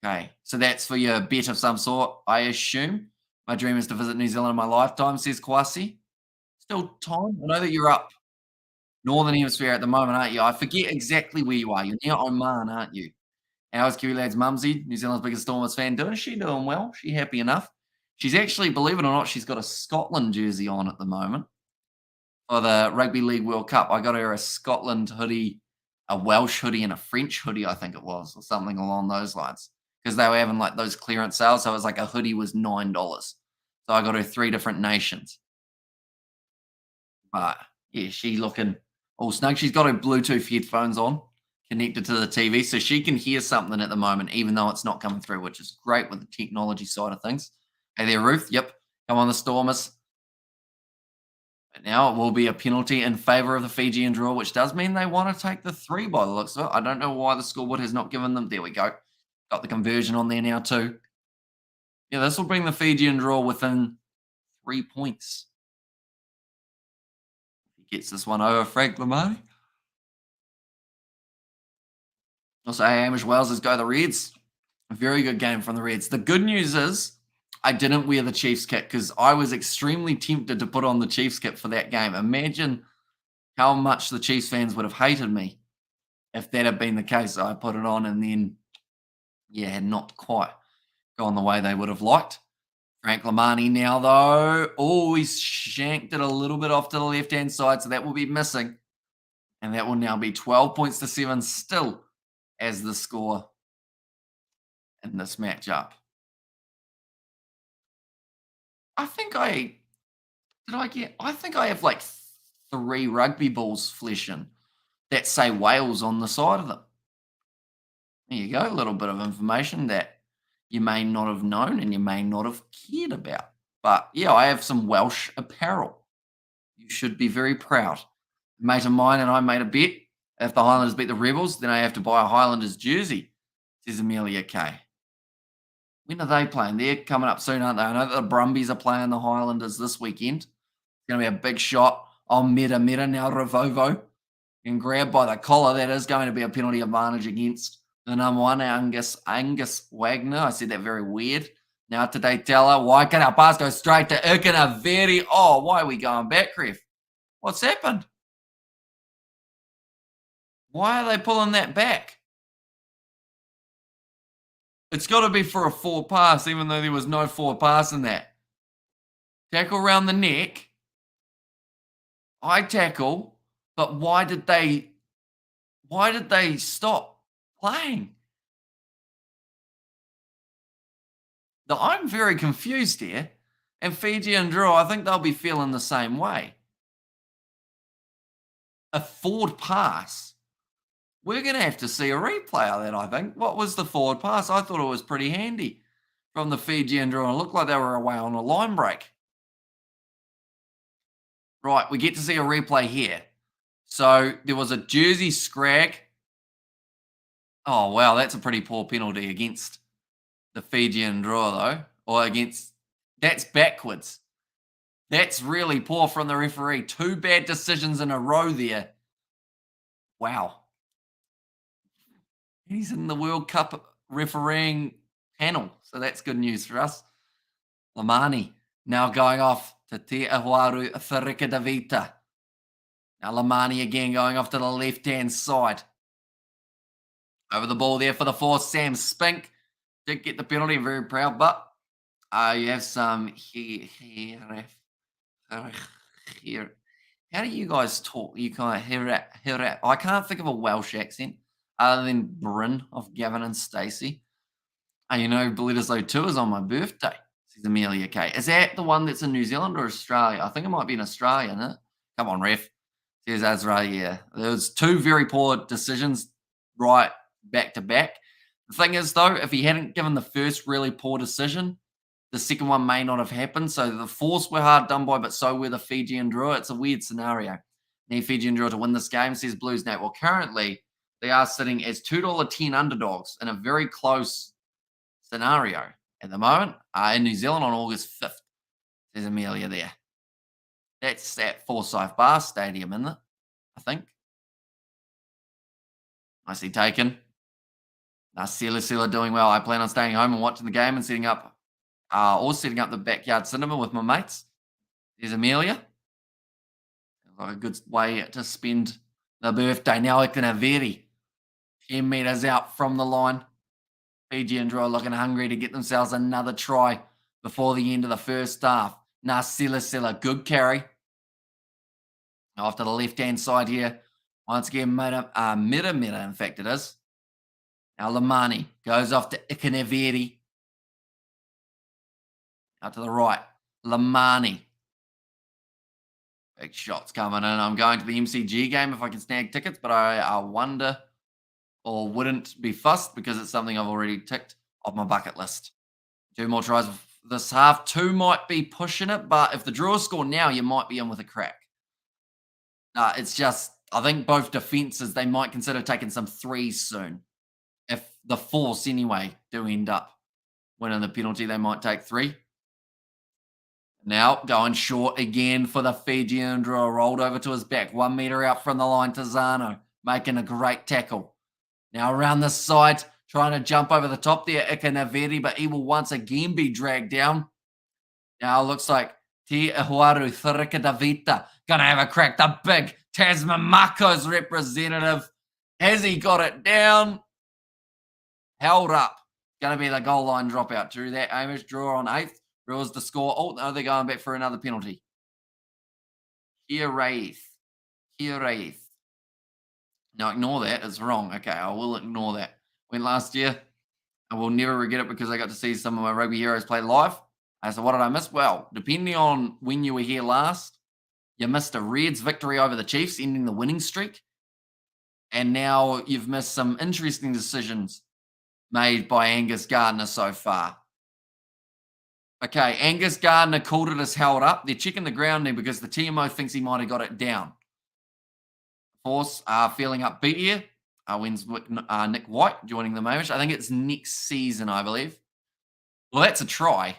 Okay, so that's for your bet of some sort, I assume. My dream is to visit New Zealand in my lifetime, says Kwasi. Still time. I know that you're up Northern Hemisphere at the moment, aren't you? I forget exactly where you are. You're near Oman, aren't you? How's Kiwi Lad's mumsy, New Zealand's biggest Stormers fan, doing? She doing well? She happy enough? She's actually, believe it or not, she's got a Scotland jersey on at the moment for the Rugby League World Cup. I got her a Scotland hoodie, a Welsh hoodie, and a French hoodie, I think it was, or something along those lines. Because they were having like those clearance sales. So it was like a hoodie was $9. So I got her 3 different nations. But yeah, she looking all snug. She's got her Bluetooth headphones on, connected to the TV, so she can hear something at the moment, even though it's not coming through, which is great with the technology side of things. Hey there, Ruth. Yep. Come on, the Stormers. But now it will be a penalty in favour of the Fijian Drua, which does mean they want to take the 3 by the looks of it. I don't know why the scoreboard has not given them. There we go. Got the conversion on there now too. Yeah, this will bring the Fijian Drua within 3 points. He gets this one over Frank Lamani. Also, Hamish Wells has go the Reds. A very good game from the Reds. The good news is I didn't wear the Chiefs kit because I was extremely tempted to put on the Chiefs kit for that game. Imagine how much the Chiefs fans would have hated me if that had been the case. I put it on and then, yeah, had not quite gone the way they would have liked. Frank Lamani now, though. Oh, he's shanked it a little bit off to the left-hand side, so that will be missing. And that will now be 12 points to 7 still as the score in this matchup. I think I have like 3 rugby balls fleshing that say Wales on the side of them. There you go, a little bit of information that you may not have known and you may not have cared about. But yeah, I have some Welsh apparel. You should be very proud. A mate of mine and I made a bet. If the Highlanders beat the Rebels, then I have to buy a Highlanders jersey, says Amelia K. When are they playing? They're coming up soon, aren't they? I know that the Brumbies are playing the Highlanders this weekend. It's going to be a big shot on Meta now Ravovo. And grabbed by the collar. That is going to be a penalty advantage against the number 1, Angus Wagner. I said that very weird. Now today, Teller. Why can our pass go straight to Ikanaveri? Oh, why are we going back, Ref? What's happened? Why are they pulling that back? It's got to be for a 4 pass, even though there was no 4 pass in that. Tackle around the neck. I tackle, but why did they stop playing? I'm very confused here. And Fiji and Drua, I think they'll be feeling the same way. A forward pass. We're going to have to see a replay of that, I think. What was the forward pass? I thought it was pretty handy from the Fijian Drua. It looked like they were away on a line break. Right, we get to see a replay here. So there was a jersey scrag. Oh, wow, that's a pretty poor penalty against the Fijian Drua, though. Or against... That's backwards. That's really poor from the referee. 2 bad decisions in a row there. Wow. He's in the World Cup refereeing panel, so that's good news for us. Lamani now going off to Te Ahuaru Wharikadavita. Now Lamani again going off to the left-hand side. Over the ball there for the force. Sam Spink did get the penalty, very proud, but you have some here. How do you guys talk? You kind of hear it. I can't think of a Welsh accent other than Bryn of Gavin and Stacey. And you know, Bledisloe 2 is on my birthday, says Amelia K. Is that the one that's in New Zealand or Australia? I think it might be in Australia, isn't it? Come on, ref. Says Azra, yeah. There was 2 very poor decisions right back to back. The thing is, though, if he hadn't given the first really poor decision, the second one may not have happened. So the Force were hard done by, but so were the Fijian Drua. It's a weird scenario. Need Fijian Drua to win this game, says Blues Net. Well, currently, they are sitting as $2.10 underdogs in a very close scenario at the moment in New Zealand on August 5th. There's Amelia there. That's at Forsyth Bar Stadium, isn't it? I think. Nicely taken. Sila doing well. I plan on staying home and watching the game and setting up the backyard cinema with my mates. There's Amelia. Like a good way to spend the birthday. Now Ikanaveri. 10 metres out from the line. Fijian Drua looking hungry to get themselves another try before the end of the first half. Sila, good carry. Off to the left-hand side here. Once again, Mira, in fact it is. Now Lamani goes off to Ikanaveri. Out to the right. Lamani. Big shots coming in. I'm going to the MCG game if I can snag tickets, but I wonder or wouldn't be fussed because it's something I've already ticked off my bucket list. 2 more tries this half. 2 might be pushing it, but if the Drua score now, you might be in with a crack. It's just, I think both defences, they might consider taking some 3s soon. If the Force, anyway, do end up winning the penalty, they might take 3. Now going short again for the Fijian Drua. Rolled over to his back. 1 metre out from the line to Zano. Making a great tackle. Now around the side. Trying to jump over the top there. Ikanaveri, but he will once again be dragged down. Now it looks like Te Ahuaru Wharikadavita going to have a crack. The big Tasman Mako's representative. Has he got it down? Held up. Going to be the goal line dropout. Drew that. Amish Drua on 8th. Drua's to score. Oh, no, they're going back for another penalty. Here, Wraith. No, ignore that. It's wrong. Okay, I will ignore that. Went last year. I will never regret it because I got to see some of my rugby heroes play live. So what did I miss? Well, depending on when you were here last, you missed a Reds victory over the Chiefs, ending the winning streak. And now you've missed some interesting decisions made by Angus Gardner so far. Okay, Angus Gardner called it as held up. They're checking the grounding because the TMO thinks he might have got it down. Force feeling upbeat here. When's Nick White joining the Mamish? I think it's next season, I believe. Well, that's a try.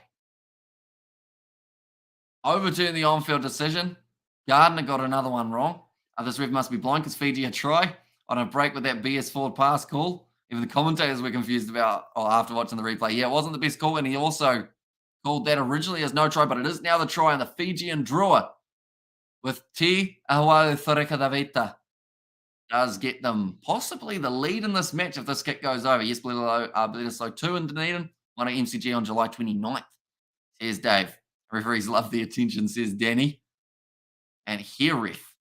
Overturn the on-field decision. Gardner got another one wrong. This ref must be blind because Fiji a try on a break with that BS forward pass call. Even the commentators were confused about after watching the replay. Yeah, it wasn't the best call, and he also called that originally as no try, but it is now the try on the Fijian Drua with Te Ahuaru Wharikadavita. Does get them possibly the lead in this match if this kick goes over. Yes, Bledisloe 2 in Dunedin, one at MCG on July 29th. Says Dave. Referees love the attention, says Danny. And here ref.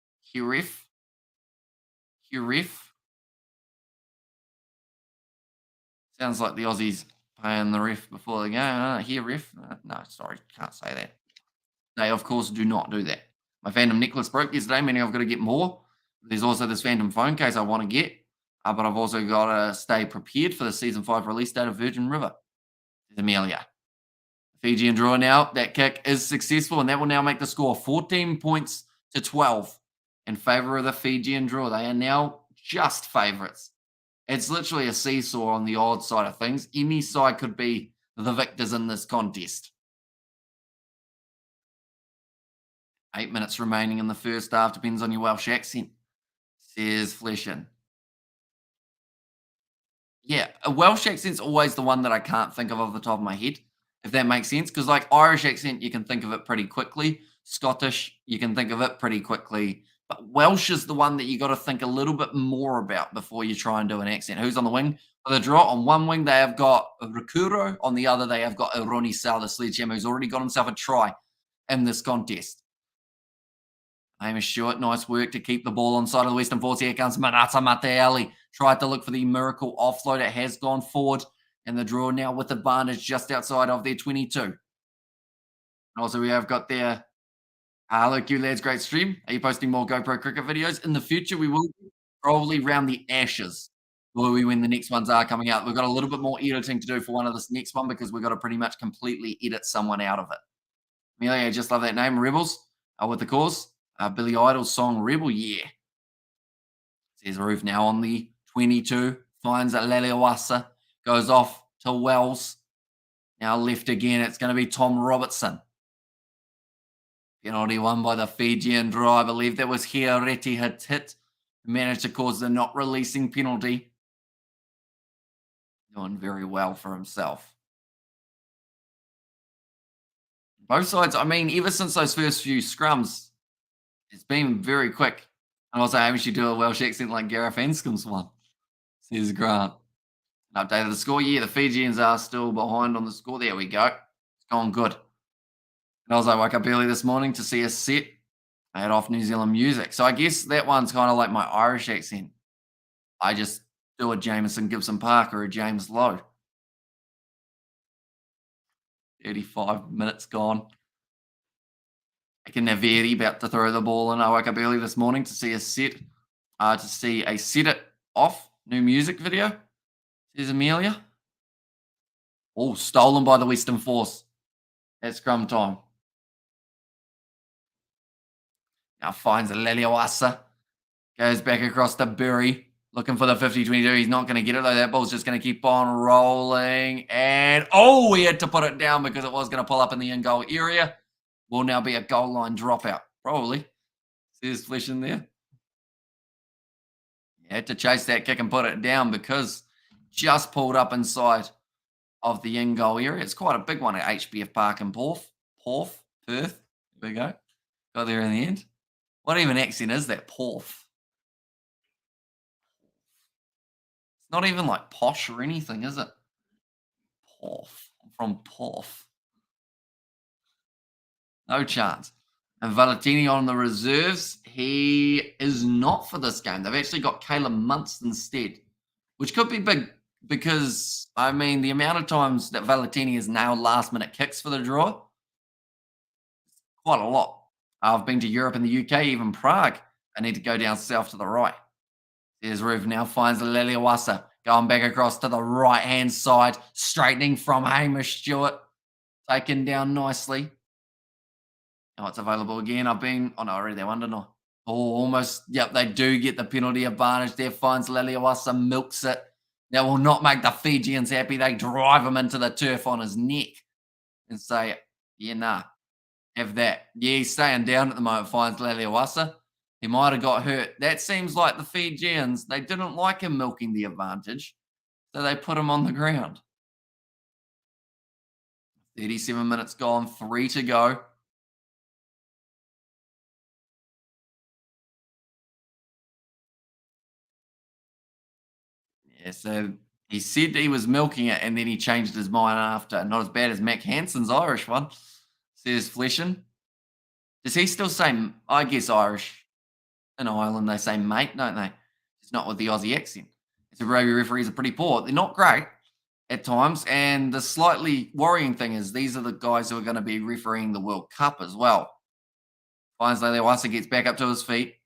Sounds like the Aussies paying the ref before the game. Here ref. No, sorry, can't say that. They, of course, do not do that. My fandom necklace broke yesterday, meaning I've got to get more. There's also this phantom phone case I want to get, but I've also got to stay prepared for the season 5 release date of Virgin River. There's Amelia. Fijian Drua now. That kick is successful, and that will now make the score 14 points to 12 in favor of the Fijian Drua. They are now just favourites. It's literally a seesaw on the odd side of things. Any side could be the victors in this contest. 8 minutes remaining in the first half. Depends on your Welsh accent, says Fleshin. Yeah, a Welsh accent's always the one that I can't think of off the top of my head, if that makes sense. Because, like, Irish accent, you can think of it pretty quickly. Scottish, you can think of it pretty quickly. But Welsh is the one that you got to think a little bit more about before you try and do an accent. Who's on the wing for the draw? On one wing, they have got Rakuro. On the other, they have got Ironi Sal, the sledgehammer, who's already got himself a try in this contest. Hamish Stewart, nice work to keep the ball on side of the Western Force. Here comes Manata Mateali. Tried to look for the miracle offload. It has gone forward. And the draw now with advantage just outside of their 22. Also, we have got their look, you lads, great stream. Are you posting more GoPro cricket videos? In the future, we will probably round the Ashes when the next ones are coming out. We've got a little bit more editing to do for one of this next one because we've got to pretty much completely edit someone out of it. Amelia, I just love that name. Rebels with the cause. Billy Idol's song Rebel Year. Says Roof now on the 22. Finds Leleawasa. Goes off to Wells. Now left again. It's going to be Tom Robertson. Penalty won by the Fijian Drua. I believe that was Hiareti had hit. Managed to cause the not releasing penalty. Doing very well for himself. Both sides, I mean, ever since those first few scrums, it's been very quick. And also, I should do a Welsh accent like Gareth Anscombe's one, says Grant. An update of the score. Yeah, the Fijians are still behind on the score. There we go. It's gone good. And also, I woke up early this morning to see a set. I had off New Zealand music. So I guess that one's kind of like my Irish accent. I just do a Jameson Gibson Park or a James Lowe. 35 minutes gone. Naveri about to throw the ball in. I woke up early this morning to see a set it off new music video. Says Amelia. Oh, stolen by the Western Force at scrum time. Now finds Leleawasa. Goes back across to Berry. Looking for the 50-22. He's not going to get it, though. That ball's just going to keep on rolling. And, oh, he had to put it down because it was going to pull up in the in-goal area. Will now be a goal line dropout. Probably. Says Flesh in there. You had to chase that kick and put it down because just pulled up inside of the in-goal area. It's quite a big one at HBF Park in Perth. There we go. Got there in the end. What even accent is that? Perth. It's not even like posh or anything, is it? Perth. I'm from Perth. No chance. And Valentini on the reserves. He is not for this game. They've actually got Caleb Muntz instead, which could be big because, I mean, the amount of times that Valentini has nailed last-minute kicks for the draw, quite a lot. I've been to Europe and the UK, even Prague. I need to go down south to the right. There's Roof now finds Leleawasa. Going back across to the right-hand side. Straightening from Hamish Stewart. Taken down nicely. Now it's available again. Oh, no, already they won, didn't I? Oh, almost. Yep, they do get the penalty advantage there. Finds Leleawasa, milks it. That will not make the Fijians happy. They drive him into the turf on his neck and say, yeah, nah, have that. Yeah, he's staying down at the moment. Finds Leleawasa. He might have got hurt. That seems like the Fijians, they didn't like him milking the advantage, so they put him on the ground. 37 minutes gone, 3 to go. Yeah, so he said he was milking it, and then he changed his mind after. Not as bad as Mac Hanson's Irish one, says Fleshin. Does he still say, I guess Irish in Ireland, they say mate, don't they? It's not with the Aussie accent. Super Rugby referees are pretty poor. They're not great at times, and the slightly worrying thing is these are the guys who are going to be refereeing the World Cup as well. Finds Leleawasa, gets back up to his feet.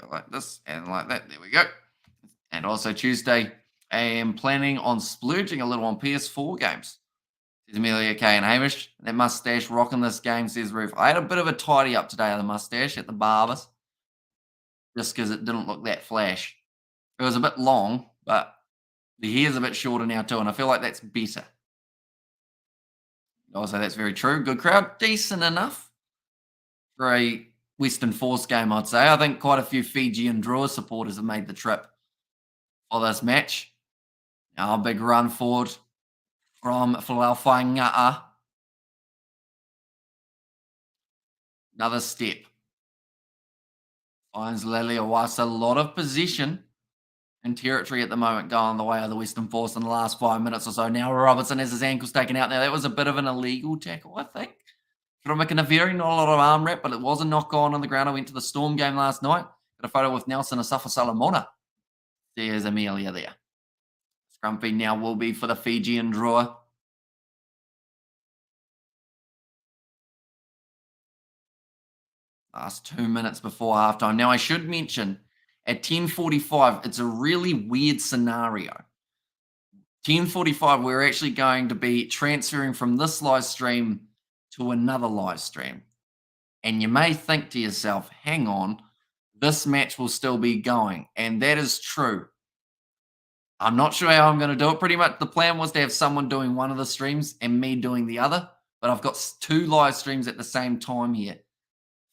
Go like this and like that. There we go. And also Tuesday, I am planning on splurging a little on PS4 games. Says Amelia K and Hamish. That mustache rocking this game, says Roof. I had a bit of a tidy up today of the mustache at the barbers, just because it didn't look that flash. It was a bit long, but the hair's a bit shorter now too, and I feel like that's better. Also, that's very true. Good crowd, decent enough for a Western Force game, I'd say. I think quite a few Fijian Drua supporters have made the trip for this match. Now, a big run forward from Falafai'nga'a. Another step. Finds Leleawasa. A lot of possession and territory at the moment going the way of the Western Force in the last 5 minutes or so. Now Robertson has his ankles taken out. Now, that was a bit of an illegal tackle, I think. From McIneveri, not a lot of arm wrap, but it was a knock on the ground. I went to the Storm game last night. Got a photo with Nelson Asafa Salamona. There's Amelia there. Scrumpy now will be for the Fijian Drua. Last 2 minutes before halftime. Now, I should mention at 10:45, it's a really weird scenario. 10:45, we're actually going to be transferring from this live stream to another live stream. And you may think to yourself, hang on, this match will still be going. And that is true. I'm not sure how I'm going to do it. Pretty much the plan was to have someone doing one of the streams and me doing the other. But I've got 2 live streams at the same time here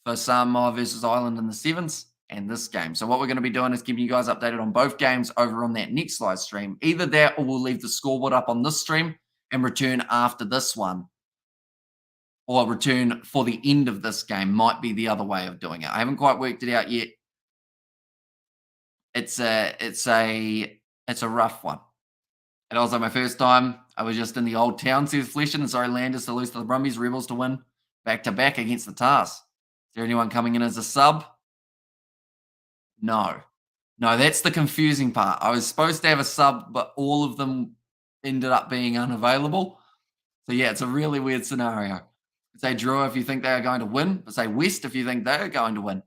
for Samoa versus Ireland in the sevens and this game. So what we're going to be doing is keeping you guys updated on both games over on that next live stream. Either that or we'll leave the scoreboard up on this stream and return after this one. Or return for the end of this game. Might be the other way of doing it. I haven't quite worked it out yet. It's a rough one. And also my first time, I was just in the old town, says Fleshin, and sorry, Landers to lose to the Brumbies, Rebels to win back-to-back against the Tars. Is there anyone coming in as a sub? No. No, that's the confusing part. I was supposed to have a sub, but all of them ended up being unavailable. So yeah, it's a really weird scenario. Say Drua if you think they are going to win, but say West if you think they are going to win.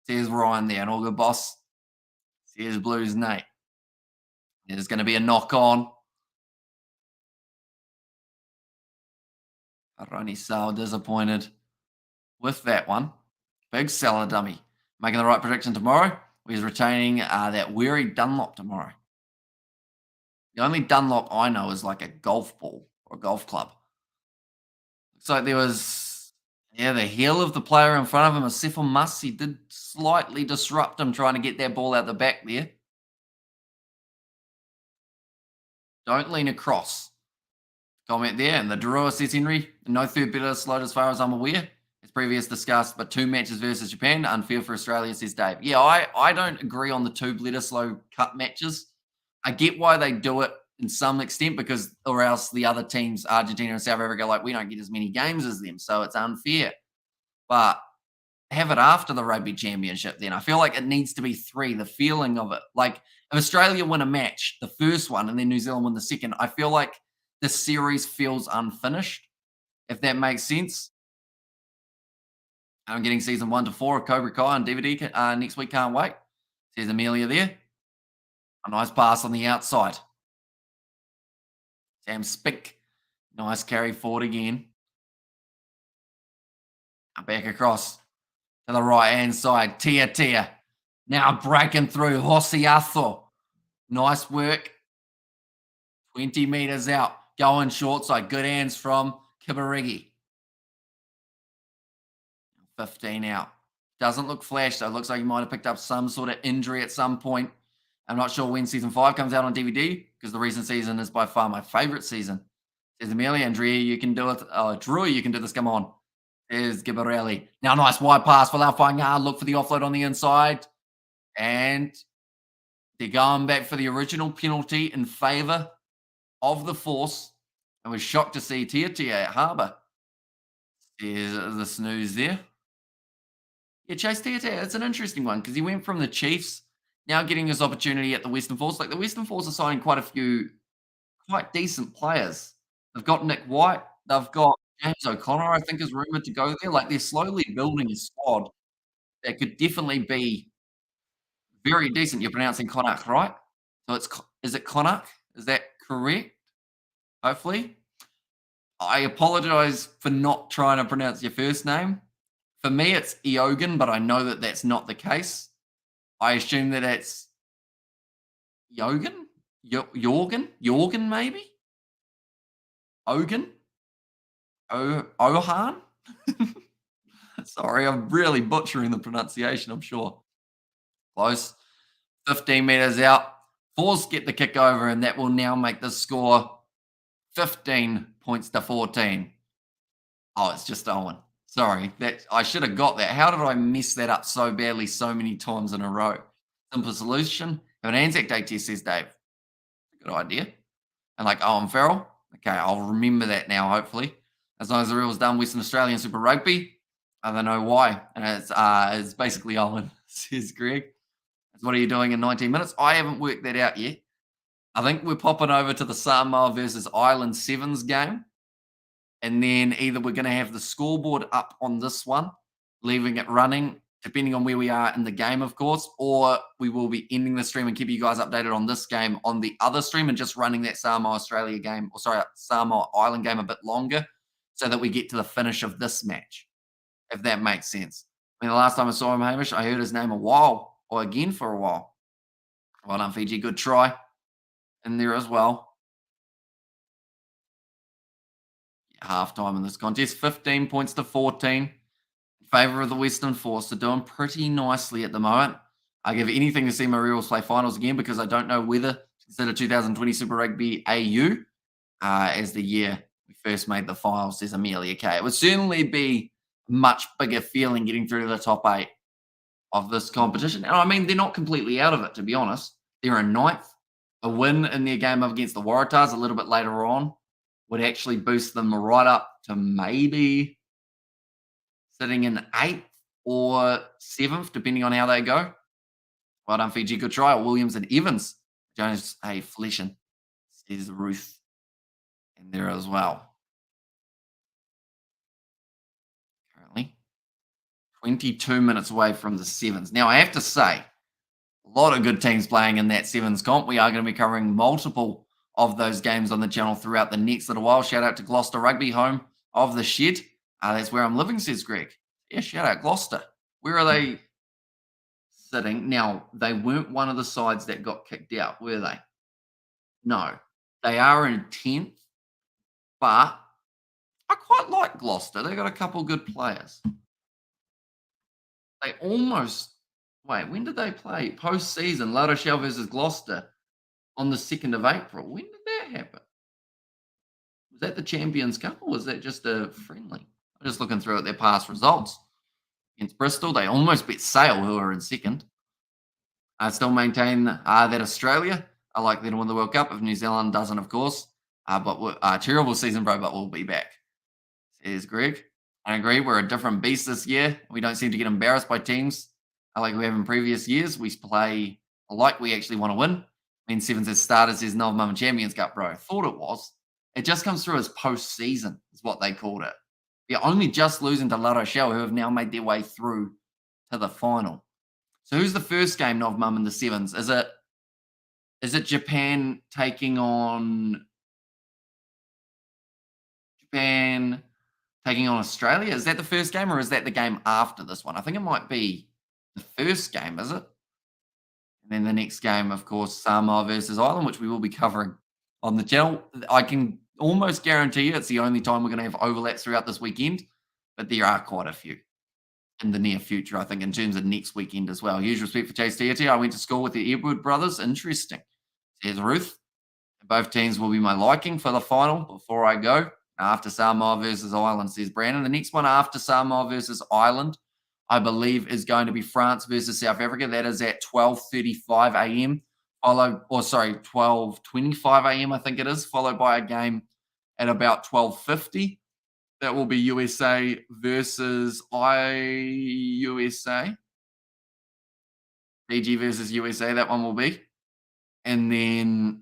Says Ryan there, and all good boss. Says Blues Nate. There's going to be a knock on. Ronnie Sal disappointed with that one. Big seller dummy. Making the right prediction tomorrow. He's retaining that weary Dunlop tomorrow. The only Dunlop I know is like a golf ball or a golf club. Looks like there was, the heel of the player in front of him, Asifo Muss. He did slightly disrupt him trying to get that ball out the back there. Don't lean across. Comment there. And the Drua, says Henry. No third better slot as far as I'm aware. As previous discussed, but 2 matches versus Japan. Unfair for Australia, says Dave. Yeah, I don't agree on the 2 Bledisloe Cup matches. I get why they do it in some extent because or else the other teams, Argentina and South Africa, like we don't get as many games as them. So it's unfair. But have it after the Rugby Championship then. I feel like it needs to be 3, the feeling of it. Like if Australia win a match, the first one, and then New Zealand win the second, I feel like the series feels unfinished, if that makes sense. I'm getting season 1 to 4 of Cobra Kai on DVD next week. Can't wait. Says Amelia there. A nice pass on the outside. Sam Spick. Nice carry forward again. Back across to the right-hand side. Tia. Now breaking through. Hosiatho. Nice work. 20 metres out. Going short side. Good hands from Kibarigi. 15 out. Doesn't look flash, though. Looks like he might have picked up some sort of injury at some point. I'm not sure when season 5 comes out on DVD because the recent season is by far my favorite season. Says Amelia, Andrea, you can do it. Drew, you can do this. Come on. There's Gibarelli. Now, nice wide pass for Laufai'nga'a. Look for the offload on the inside. And they're going back for the original penalty in favour of the Force. I was shocked to see Tia at Harbour. There's the snooze there. Yeah, Chase Tia. It's an interesting one because he went from the Chiefs, now getting his opportunity at the Western Force. Like the Western Force are signing quite a few quite decent players. They've got Nick White. They've got James O'Connor, I think, is rumoured to go there. Like they're slowly building a squad that could definitely be Very decent. You're pronouncing Connacht right? So is it Connacht? Is that correct? Hopefully. I apologize for not trying to pronounce your first name. For me, it's Eogan, but I know that that's not the case. I assume that it's Yogan? Jorgen, maybe? Ogan? Ohan? Sorry, I'm really butchering the pronunciation, I'm sure. Close. 15 meters out. Force get the kick over, and that will now make the score 15 points to 14. Oh, it's just Owen. Sorry, that I should have got that. How did I mess that up so badly so many times in a row? Simple solution. Have an Anzac Day test, says Dave. Good idea. And like Owen Farrell. Okay, I'll remember that now, hopefully. As long as the rule's done, Western Australian Super Rugby. I don't know why. And it's basically Owen, says Greg. What are you doing in 19 minutes? I haven't worked that out yet. I think we're popping over to the Samoa versus Ireland Sevens game. And then either we're going to have the scoreboard up on this one, leaving it running, depending on where we are in the game, of course, or we will be ending the stream and keep you guys updated on this game on the other stream and just running that Samoa Australia game, or sorry, Samoa Island game a bit longer so that we get to the finish of this match, if that makes sense. I mean, the last time I saw him, Hamish, I heard his name a while, or again for a while. Well done, Fiji. Good try in there as well. Halftime in this contest, 15 points to 14 in favour of the Western Force. They're doing pretty nicely at the moment. I give anything to see my Rebels play finals again because I don't know whether to consider 2020 Super Rugby AU as the year we first made the finals, says Amelia K. It would certainly be a much bigger feeling getting through to the top 8 of this competition. And I mean, they're not completely out of it, to be honest. They're in 9th. A win in their game up against the Waratahs a little bit later on would actually boost them right up to maybe sitting in 8th or 7th, depending on how they go. Well done, Fiji. Good try. Williams and Evans. Jones, hey, Fleshin, says Ruth in there as well. Currently 22 minutes away from the sevens. Now, I have to say, a lot of good teams playing in that sevens comp. We are going to be covering multiple of those games on the channel throughout the next little while. Shout out to Gloucester Rugby, home of the Shed. That's where I'm living, says Greg. Yeah, shout out Gloucester. Where are they sitting? Now, they weren't one of the sides that got kicked out, were they? No. They are in 10th, but I quite like Gloucester. They got a couple good players. They almost wait, when did they play? Post-season, La Rochelle versus Gloucester on the 2nd of April. When did that happen? Was that the Champions Cup or was that just a friendly? I'm just looking through at their past results. Against Bristol, they almost beat Sale, who are in 2nd. I still maintain that Australia are likely to win the World Cup if New Zealand doesn't, of course. But terrible season, bro, but we'll be back, says Greg. I agree. We're a different beast this year. We don't seem to get embarrassed by teams like we have in previous years. We play like we actually want to win. I mean, Sevens has started says Nov Mum Champions Cup, bro. I thought it was. It just comes through as post-season, is what they called it. They're only just losing to La Rochelle, who have now made their way through to the final. So who's the first game, Nov Mum, in the sevens? Is it Japan taking on Australia? Is that the first game or is that the game after this one? I think it might be the first game, is it? And then the next game, of course, Samoa versus Ireland, which we will be covering on the channel. I can almost guarantee you it's the only time we're going to have overlaps throughout this weekend, but there are quite a few in the near future, I think, in terms of next weekend as well. Huge respect for Chase Tiati. I went to school with the Edward brothers. Interesting. Says Ruth. Both teams will be my liking for the final before I go. After Samoa versus Ireland, says Brandon. The next one after Samoa versus Ireland, I believe, is going to be France versus South Africa. That is at 12:35 a.m. 12:25 a.m. I think it is, followed by a game at about 12:50. That will be USA versus USA. Fiji versus USA, that one will be. And then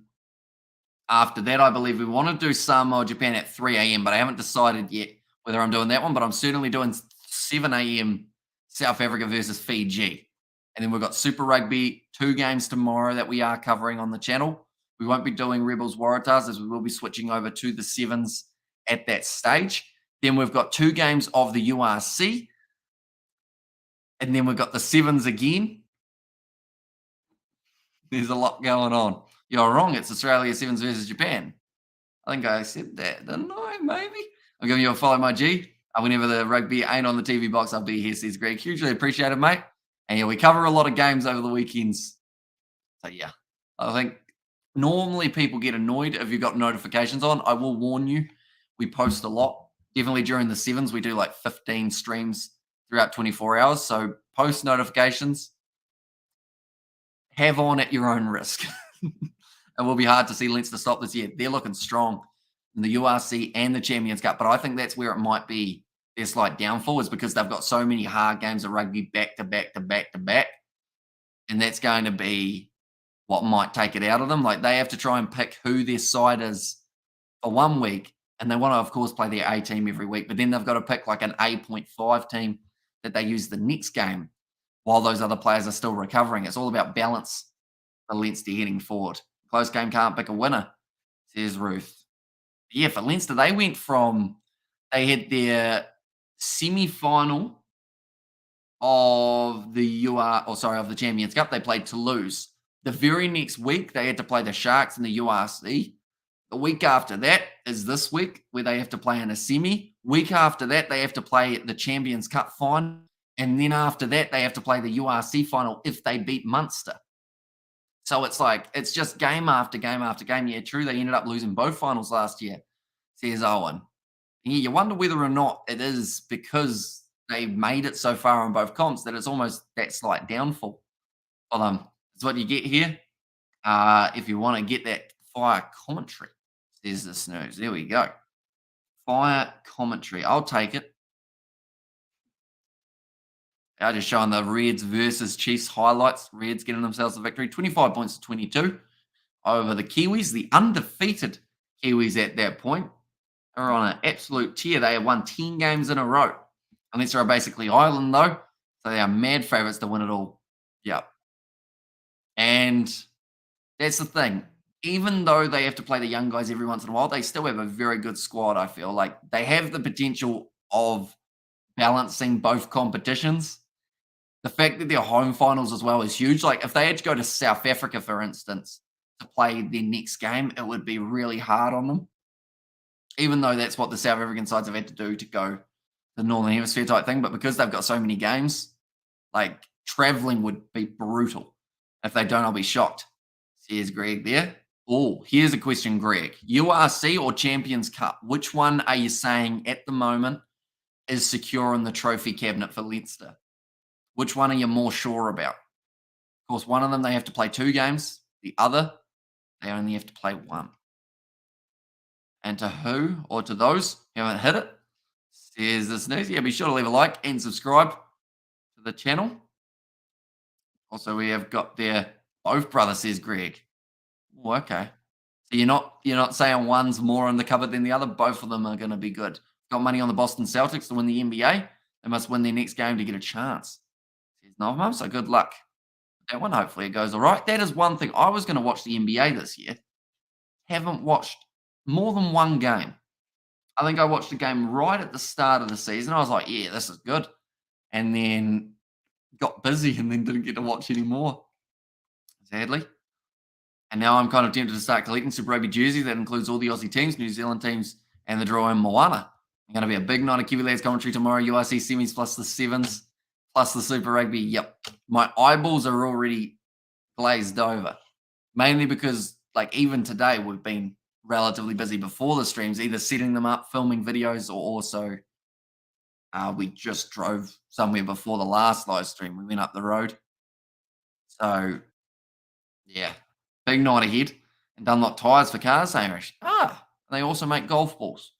after that, I believe we want to do Samoa Japan at 3 a.m., but I haven't decided yet whether I'm doing that one, but I'm certainly doing 7 a.m. South Africa versus Fiji. And then we've got Super Rugby, 2 games tomorrow that we are covering on the channel. We won't be doing Rebels Waratahs as we will be switching over to the sevens at that stage. Then we've got 2 games of the URC. And then we've got the sevens again. There's a lot going on. You're wrong. It's Australia sevens versus Japan. I think I said that, didn't I? Maybe. I'm giving you a follow, my G. Whenever the rugby ain't on the TV box, I'll be here, says Greg. Hugely appreciate it, mate. And yeah, we cover a lot of games over the weekends. So yeah, I think normally people get annoyed if you've got notifications on. I will warn you, we post a lot. Definitely during the sevens, we do like 15 streams throughout 24 hours. So post notifications, have on at your own risk. It will be hard to see Leinster stop this year. They're looking strong in the URC and the Champions Cup, but I think that's where it might be their slight downfall, is because they've got so many hard games of rugby back to back to back to back, and that's going to be what might take it out of them. Like, they have to try and pick who their side is for 1 week, and they want to, of course, play their A team every week, but then they've got to pick like an A.5 team that they use the next game while those other players are still recovering. It's all about balance for Leinster heading forward. Close game, can't pick a winner, says Ruth. Yeah, for Leinster, they had their semi-final of the Champions Cup. They played Toulouse. The very next week, they had to play the Sharks in the URC. The week after that is this week, where they have to play in a semi. Week after that, they have to play the Champions Cup final. And then after that, they have to play the URC final if they beat Munster. So it's like, it's just game after game after game. Yeah, true, they ended up losing both finals last year, says Owen. Yeah, you wonder whether or not it is because they made it so far on both comps that it's almost that slight downfall. Well, that's what you get here. If you want to get that fire commentary, says the snooze. There we go. Fire commentary. I'll take it. They're just showing the Reds versus Chiefs highlights. Reds getting themselves a victory. 25 points to 22 over the Kiwis. The undefeated Kiwis at that point are on an absolute tear. They have won 10 games in a row. Unless they're basically Ireland, though. So they are mad favourites to win it all. Yep. And that's the thing. Even though they have to play the young guys every once in a while, they still have a very good squad, I feel. Like, they have the potential of balancing both competitions. The fact that they're home finals as well is huge. Like, if they had to go to South Africa, for instance, to play their next game, it would be really hard on them. Even though that's what the South African sides have had to do to go to the Northern Hemisphere type thing. But because they've got so many games, like, traveling would be brutal. If they don't, I'll be shocked, says Greg there. Oh, here's a question, Greg. URC or Champions Cup? Which one are you saying at the moment is secure in the trophy cabinet for Leinster? Which one are you more sure about? Of course, one of them, they have to play 2 games. The other, they only have to play 1. And to who or to those who haven't hit it, says the snooze. Yeah, be sure to leave a like and subscribe to the channel. Also, we have got there both brothers, says Greg. Oh, okay. So you're not saying one's more in the cupboard than the other. Both of them are going to be good. Got money on the Boston Celtics to win the NBA. They must win their next game to get a chance. Says Novum, so good luck. That one, hopefully it goes all right. That is one thing. I was going to watch the NBA this year. Haven't watched more than one game. I think I watched a game right at the start of the season. I was like, yeah, this is good. And then got busy and then didn't get to watch anymore, sadly. And now I'm kind of tempted to start collecting Super Rugby jerseys. That includes all the Aussie teams, New Zealand teams, and the Drua and Moana. I'm going to be a big night of Kiwi Lads commentary tomorrow. URC semis plus the sevens plus the Super Rugby. Yep. My eyeballs are already glazed over. Mainly because, like, even today we've been relatively busy before the streams, either setting them up, filming videos, or also we just drove somewhere before the last live stream. We went up the road. So, yeah. Big night ahead. And Dunlop tyres for cars, Hamish. They also make golf balls.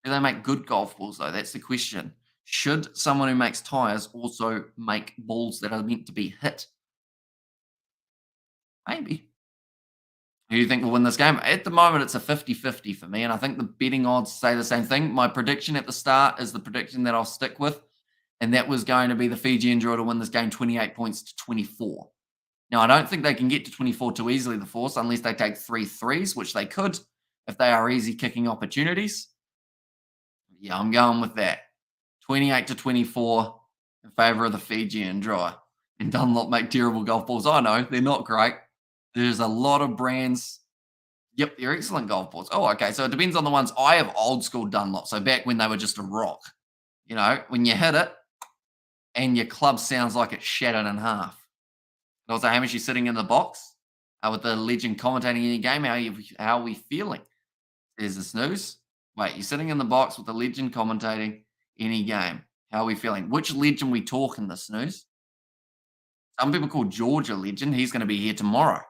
Do they make good golf balls, though? That's the question. Should someone who makes tyres also make balls that are meant to be hit? Maybe. Who do you think will win this game? At the moment, it's a 50-50 for me, and I think the betting odds say the same thing. My prediction at the start is the prediction that I'll stick with, and that was going to be the Fijian Drua to win this game 28 points to 24. Now, I don't think they can get to 24 too easily, the Force, unless they take 3 threes, which they could if they are easy kicking opportunities. Yeah, I'm going with that. 28 to 24 in favour of the Fijian Drua. And Dunlop make terrible golf balls. I know, they're not great. There's a lot of brands. Yep, they're excellent golf balls. Oh, okay. So it depends on the ones. I have old school Dunlop. So back when they were just a rock. You know, when you hit it and your club sounds like it's shattered in half. And also, Hamish, you sitting in the box with the legend commentating in your game. How are we feeling? There's the snooze. Wait, you're sitting in the box with the legend commentating any game. How are we feeling? Which legend we talking, the snooze? Some people call George a legend. He's going to be here tomorrow.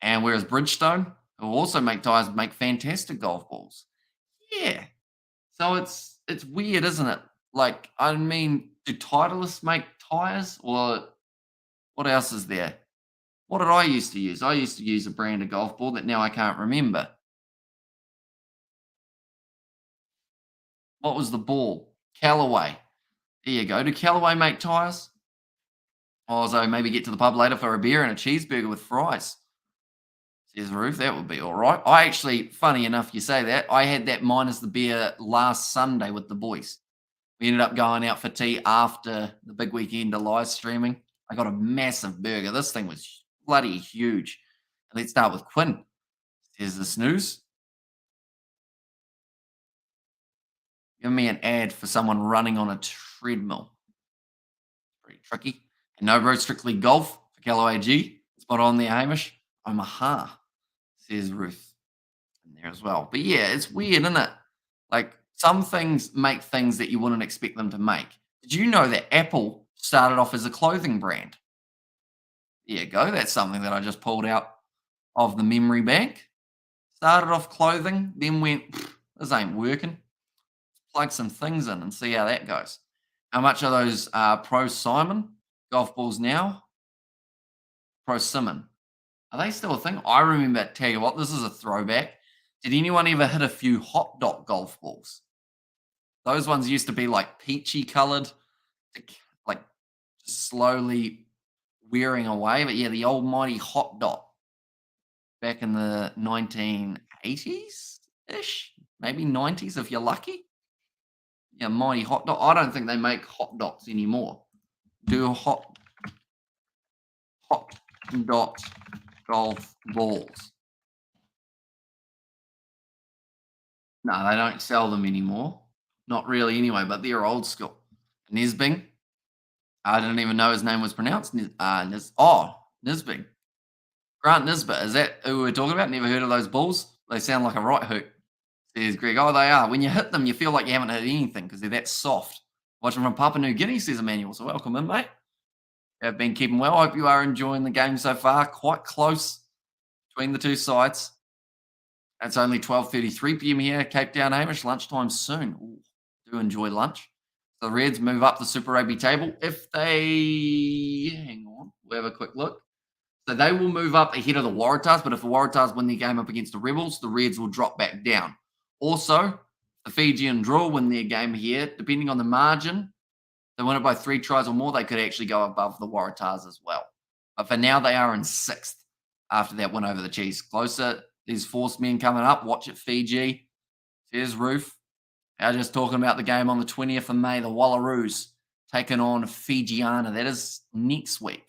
And whereas Bridgestone, who also make tires, make fantastic golf balls. Yeah. So it's weird, isn't it? Like, I mean, do Titleists make tires? Or what else is there? What did I used to use? I used to use a brand of golf ball that now I can't remember. What was the ball? Callaway. There you go. Do Callaway make tires? Also, maybe get to the pub later for a beer and a cheeseburger with fries. Says Ruth, that would be all right. I actually, funny enough, you say that. I had that minus the beer last Sunday with the boys. We ended up going out for tea after the big weekend of live streaming. I got a massive burger. This thing was bloody huge. Let's start with Quinn. Here's the snooze. Give me an ad for someone running on a treadmill. Pretty tricky. And no, bro, strictly golf for Callaway G. Spot on there, Hamish. Omaha, says Ruth in there as well. But yeah, it's weird, isn't it? Like, some things make things that you wouldn't expect them to make. Did you know that Apple started off as a clothing brand? There you go. That's something that I just pulled out of the memory bank. Started off clothing, then went, this ain't working. Plug some things in and see how that goes. How much are those Pro Simon golf balls now? Pro Simon. Are they still a thing? I remember, tell you what, this is a throwback. Did anyone ever hit a few hot dot golf balls? Those ones used to be like peachy colored, like slowly wearing away. But yeah, the old mighty hot dot back in the 1980s-ish, maybe 90s if you're lucky. Yeah, mighty hot dot. I don't think they make hot dots anymore. Do hot dot golf balls. No, they don't sell them anymore. Not really anyway, but they're old school. Nisbing. I didn't even know his name was pronounced. Nisbing. Grant Nisbet. Is that who we're talking about? Never heard of those balls? They sound like a right hook. Says Greg. Oh, they are. When you hit them, you feel like you haven't hit anything because they're that soft. Watching from Papua New Guinea, says Emmanuel. So welcome in, mate. Have been keeping well. I hope you are enjoying the game so far. Quite close between the two sides. It's only 12:33 p.m. here, Cape Town, Hamish. Lunchtime soon. Ooh, do enjoy lunch. So the Reds move up the Super Rugby table. If they... Hang on. We'll have a quick look. So they will move up ahead of the Waratahs, but if the Waratahs win their game up against the Rebels, the Reds will drop back down. Also, the Fijian Drua win their game here. Depending on the margin, they win it by 3 tries or more, they could actually go above the Waratahs as well. But for now, they are in 6th after that win over the Chiefs. Closer. There's Force men coming up. Watch it, Fiji. There's Roof. Now just talking about the game on the 20th of May, the Wallaroos taking on Fijiana. That is next week.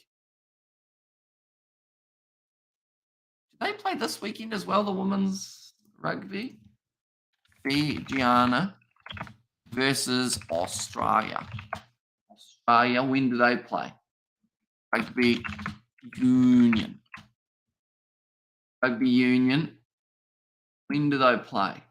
Did they play this weekend as well, the women's rugby? Fijiana versus Australia. Australia, when do they play? Rugby Union. Rugby Union. When do they play?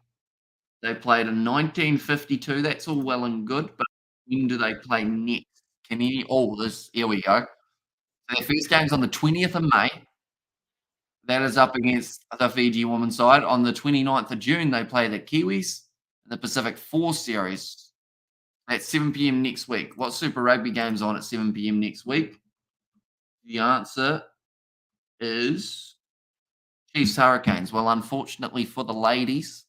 They played in 1952. That's all well and good, but when do they play next? Here we go. So their first game's on the 20th of May. That is up against the Fiji women's side. On the 29th of June, they play the Kiwis in the Pacific 4 Series. At 7 p.m. next week. What Super Rugby game's on at 7 p.m. next week? The answer is Chiefs Hurricanes. Well, unfortunately for the ladies,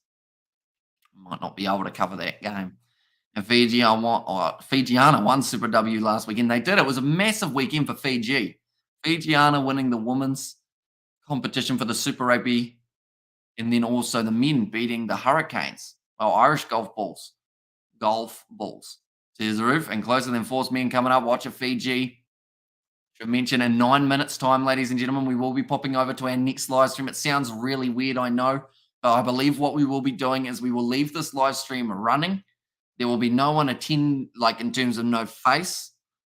might not be able to cover that game. And Fijiana won Super W last weekend. They did. It was a massive weekend for Fiji. Fijiana winning the women's competition for the Super Rugby, and then also the men beating the Hurricanes, well, Irish golf balls. Golf balls. There's the roof, and closer than force men coming up. Watch a Fiji. Should mention in 9 minutes' time, ladies and gentlemen, we will be popping over to our next live stream. It sounds really weird, I know, but I believe what we will be doing is we will leave this live stream running. There will be no one attend, like in terms of no face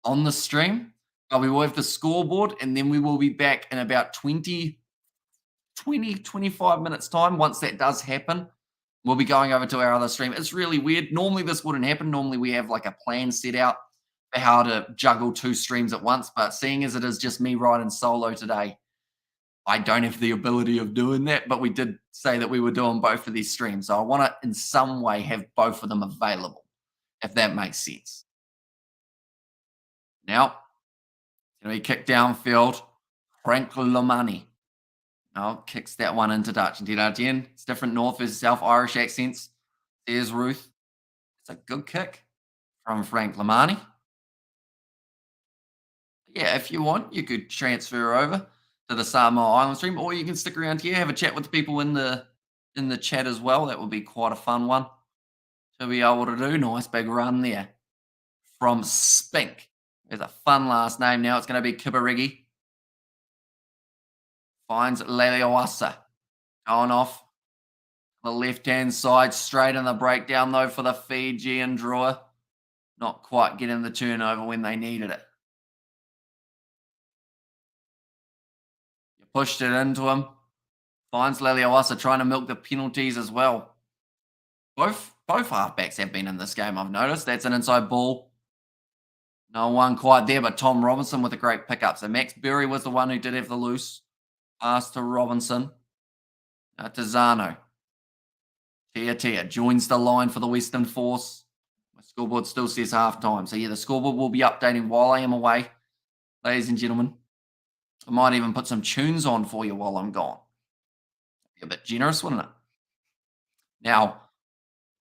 on the stream, but we will have the scoreboard, and then we will be back in about 25 minutes time. Once that does happen, we'll be going over to our other stream. It's really weird. Normally this wouldn't happen. Normally we have like a plan set out for how to juggle 2 streams at once, but seeing as it is just me riding solo today, I don't have the ability of doing that, but we did say that we were doing both of these streams. So I want to in some way have both of them available, if that makes sense. Now, going to be kicked downfield. Frank Lamani. Now kicks that one into Dutch. And again, it's different North versus South Irish accents. There's Ruth. It's a good kick from Frank Lamani. Yeah, if you want, you could transfer over to the Samoa Island stream, or you can stick around here, have a chat with the people in the chat as well. That would be quite a fun one to be able to do. Nice big run there from Spink. There's a fun last name now. It's going to be Kibarigi. Finds Leleoasa. Going off the left-hand side, straight in the breakdown, though, for the Fijian Drua. Not quite getting the turnover when they needed it. You pushed it into him. Finds Leleoasa trying to milk the penalties as well. Both halfbacks have been in this game, I've noticed. That's an inside ball. No one quite there, but Tom Robinson with a great pickup. So Max Berry was the one who did have the loose. Pass to Robinson. To Zano. Tia joins the line for the Western Force. My scoreboard still says half-time. So, yeah, the scoreboard will be updating while I am away. Ladies and gentlemen, I might even put some tunes on for you while I'm gone. Be a bit generous, wouldn't it? Now,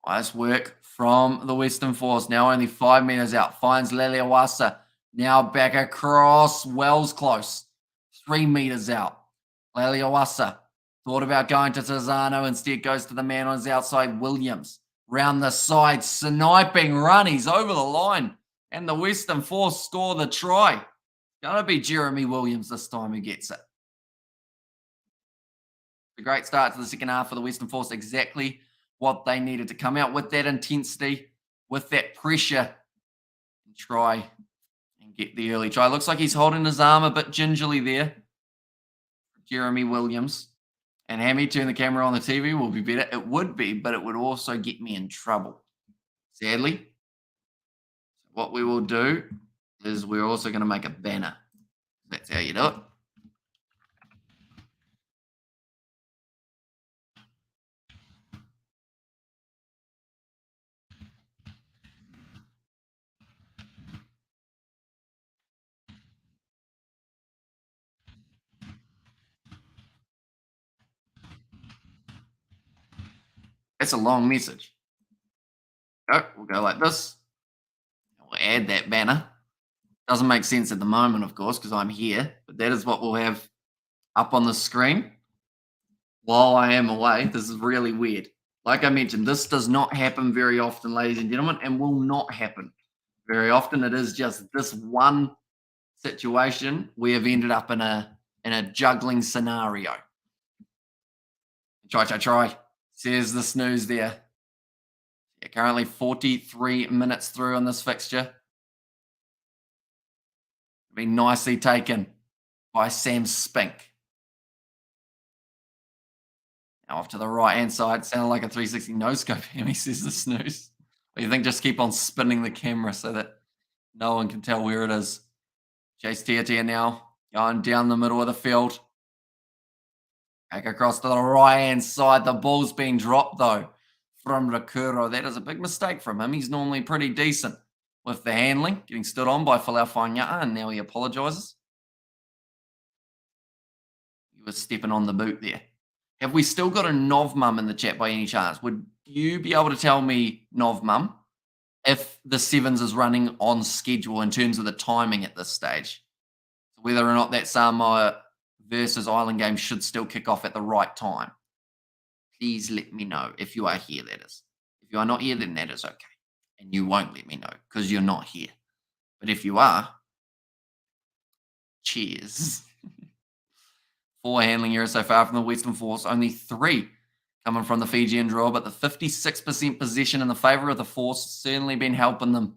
nice work from the Western Force. Now only 5 meters out. Finds Leleoasa. Now back across. Wells close. 3 meters out. Leleoasa thought about going to Tazano. Instead goes to the man on his outside, Williams. Round the side, sniping run. He's over the line. And the Western Force score the try. Going to be Jeremy Williams this time who gets it. A great start to the second half for the Western Force. Exactly what they needed to come out with that intensity, with that pressure, and try and get the early try. Looks like he's holding his arm a bit gingerly there. Jeremy Williams. And Hammy, turn the camera on the TV will be better. It would be, but it would also get me in trouble. Sadly. What we will do is we're also going to make a banner. That's how you do it. That's a long message. We'll go like this. We'll add that banner. Doesn't make sense at the moment, of course, because I'm here. But that is what we'll have up on the screen while I am away. This is really weird. Like I mentioned, this does not happen very often, ladies and gentlemen, and will not happen very often. It is just this one situation we have ended up in a juggling scenario. Try. Says the snooze there. Yeah, currently 43 minutes through on this fixture. Been nicely taken by Sam Spink. Now off to the right-hand side. Sounded like a 360 no-scope. He says the snooze. But you think just keep on spinning the camera so that no one can tell where it is. Chase Tia now going down the middle of the field. Back across to the right-hand side. The ball's being dropped, though, from Rakuro. That is a big mistake from him. He's normally pretty decent with the handling. Getting stood on by Falau Fainga'a, and now he apologises. He was stepping on the boot there. Have we still got a Nov Mum in the chat by any chance? Would you be able to tell me, Nov Mum, if the sevens is running on schedule in terms of the timing at this stage. Whether or not that Samoa versus Ireland game should still kick off at the right time. Please let me know if you are here, that is. If you are not here, then that is okay. And you won't let me know because you're not here. But if you are, cheers. 4 handling errors so far from the Western Force, only 3 coming from the Fijian Drua, but the 56% possession in the favour of the Force has certainly been helping them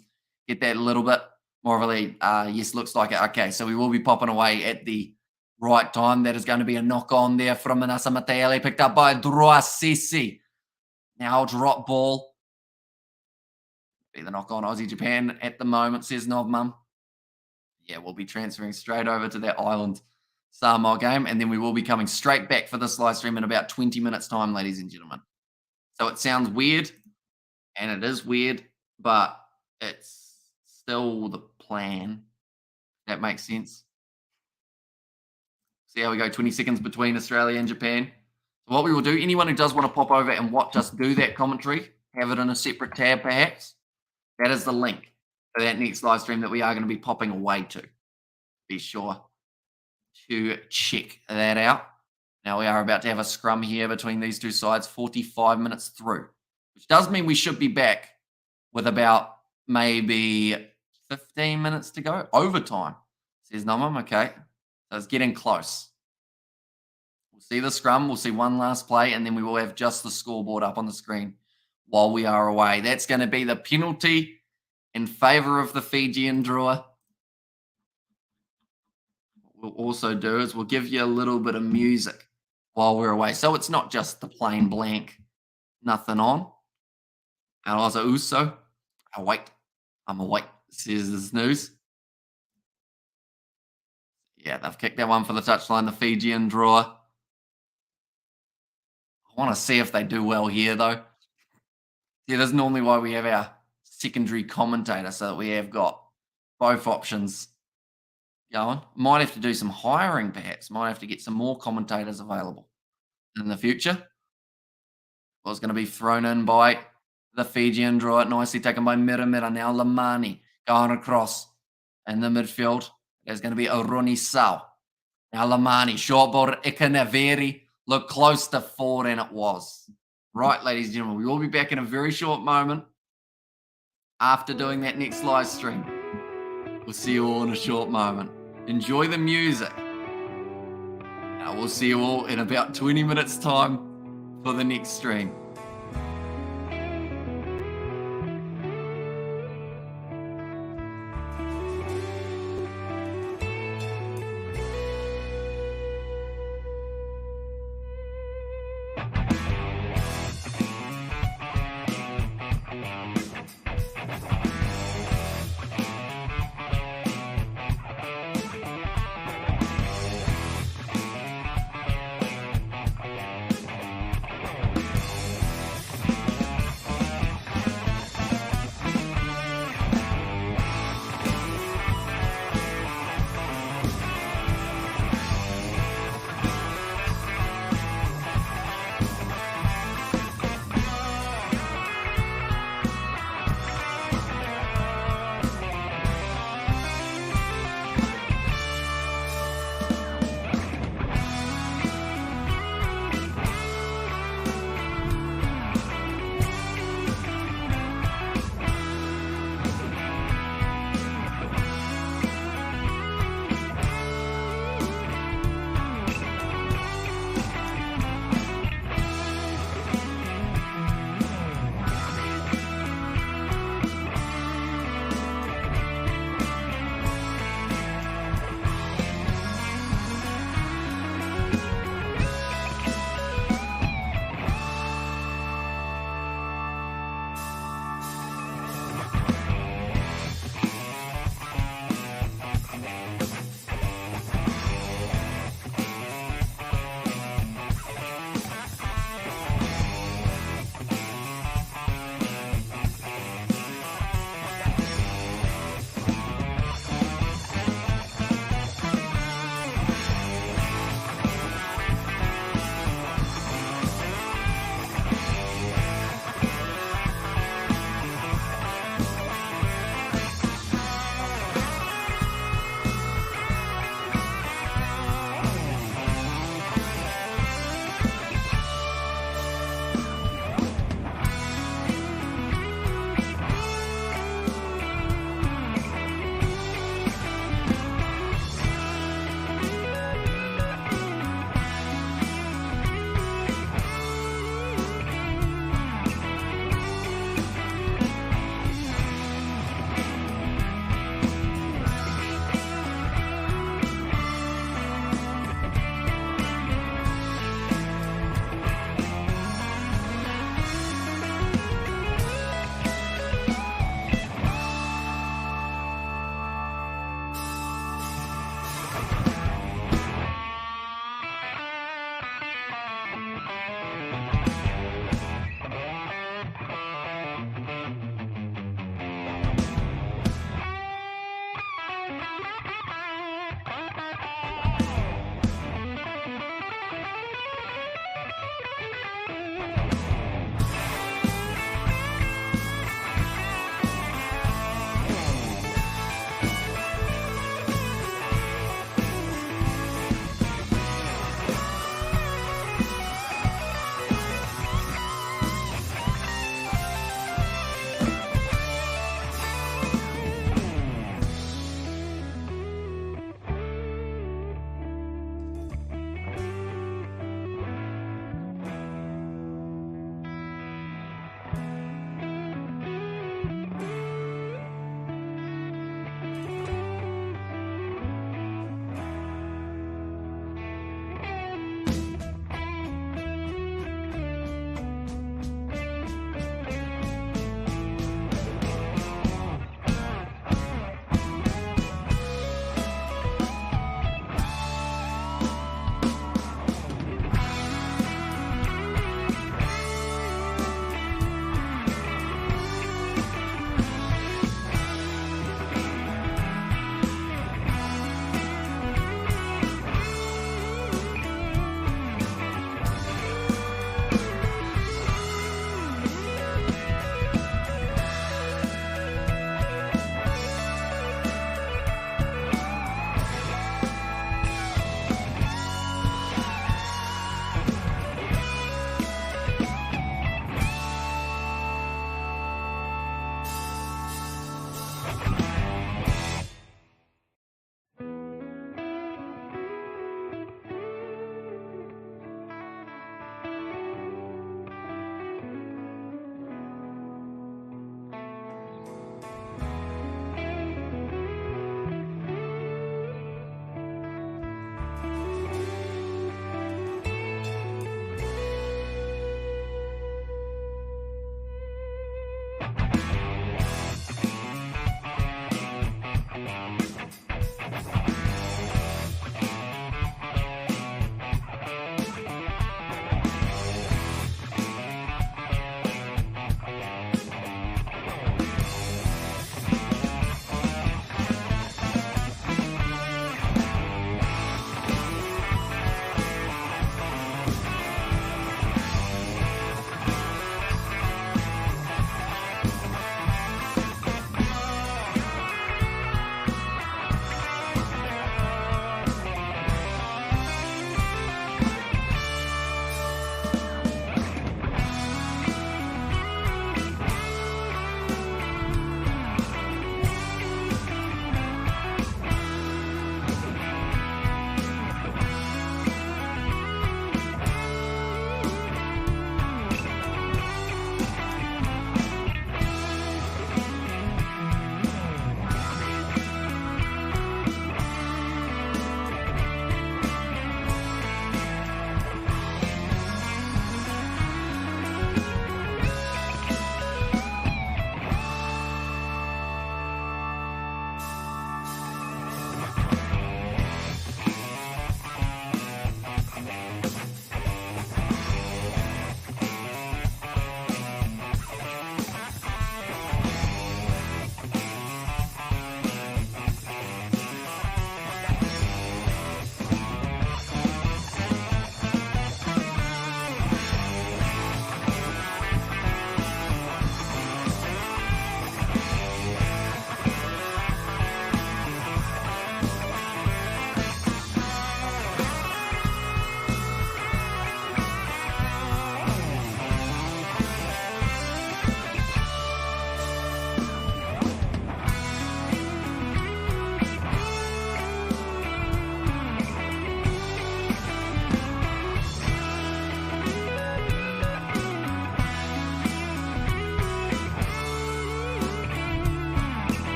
get that little bit more of a lead. Yes, looks like it. Okay, so we will be popping away at the right time. That is going to be a knock on there from Manasa Mateele, picked up by Drua Sisi. Now drop ball. Be the knock on Aussie Japan at the moment, says Novmum. Yeah, we'll be transferring straight over to that Island Samoa game, and then we will be coming straight back for this live stream in about 20 minutes time, ladies and gentlemen. So it sounds weird, and it is weird, but it's still the plan. That makes sense. See how we go, 20 seconds between Australia and Japan. So what we will do, anyone who does want to pop over and just do that commentary, have it in a separate tab perhaps, that is the link for that next live stream that we are going to be popping away to. Be sure to check that out. Now we are about to have a scrum here between these two sides, 45 minutes through, which does mean we should be back with about maybe 15 minutes to go. Overtime, says Nomam. Okay, so it's getting close. We'll see the scrum. We'll see one last play, and then we will have just the scoreboard up on the screen while we are away. That's going to be the penalty in favour of the Fijian Drua. What we'll also do is we'll give you a little bit of music while we're away. So it's not just the plain blank, nothing on. And also Uso, I'm awake, says the snooze. Yeah, they've kicked that one for the touchline, the Fijian Drua. I want to see if they do well here, though. Yeah, that's normally why we have our secondary commentator, so that we have got both options going. Might have to do some hiring, perhaps. Might have to get some more commentators available in the future. Well, it's going to be thrown in by the Fijian Drua, nicely taken by Miramira. Now Lamani going across in the midfield. There's going to be Oroni Sau. Now Lamani, short ball to Ikanaveri. Look close to 4, and it was. Right, ladies and gentlemen, we will be back in a very short moment after doing that next live stream. We'll see you all in a short moment. Enjoy the music. And I will see you all in about 20 minutes time for the next stream.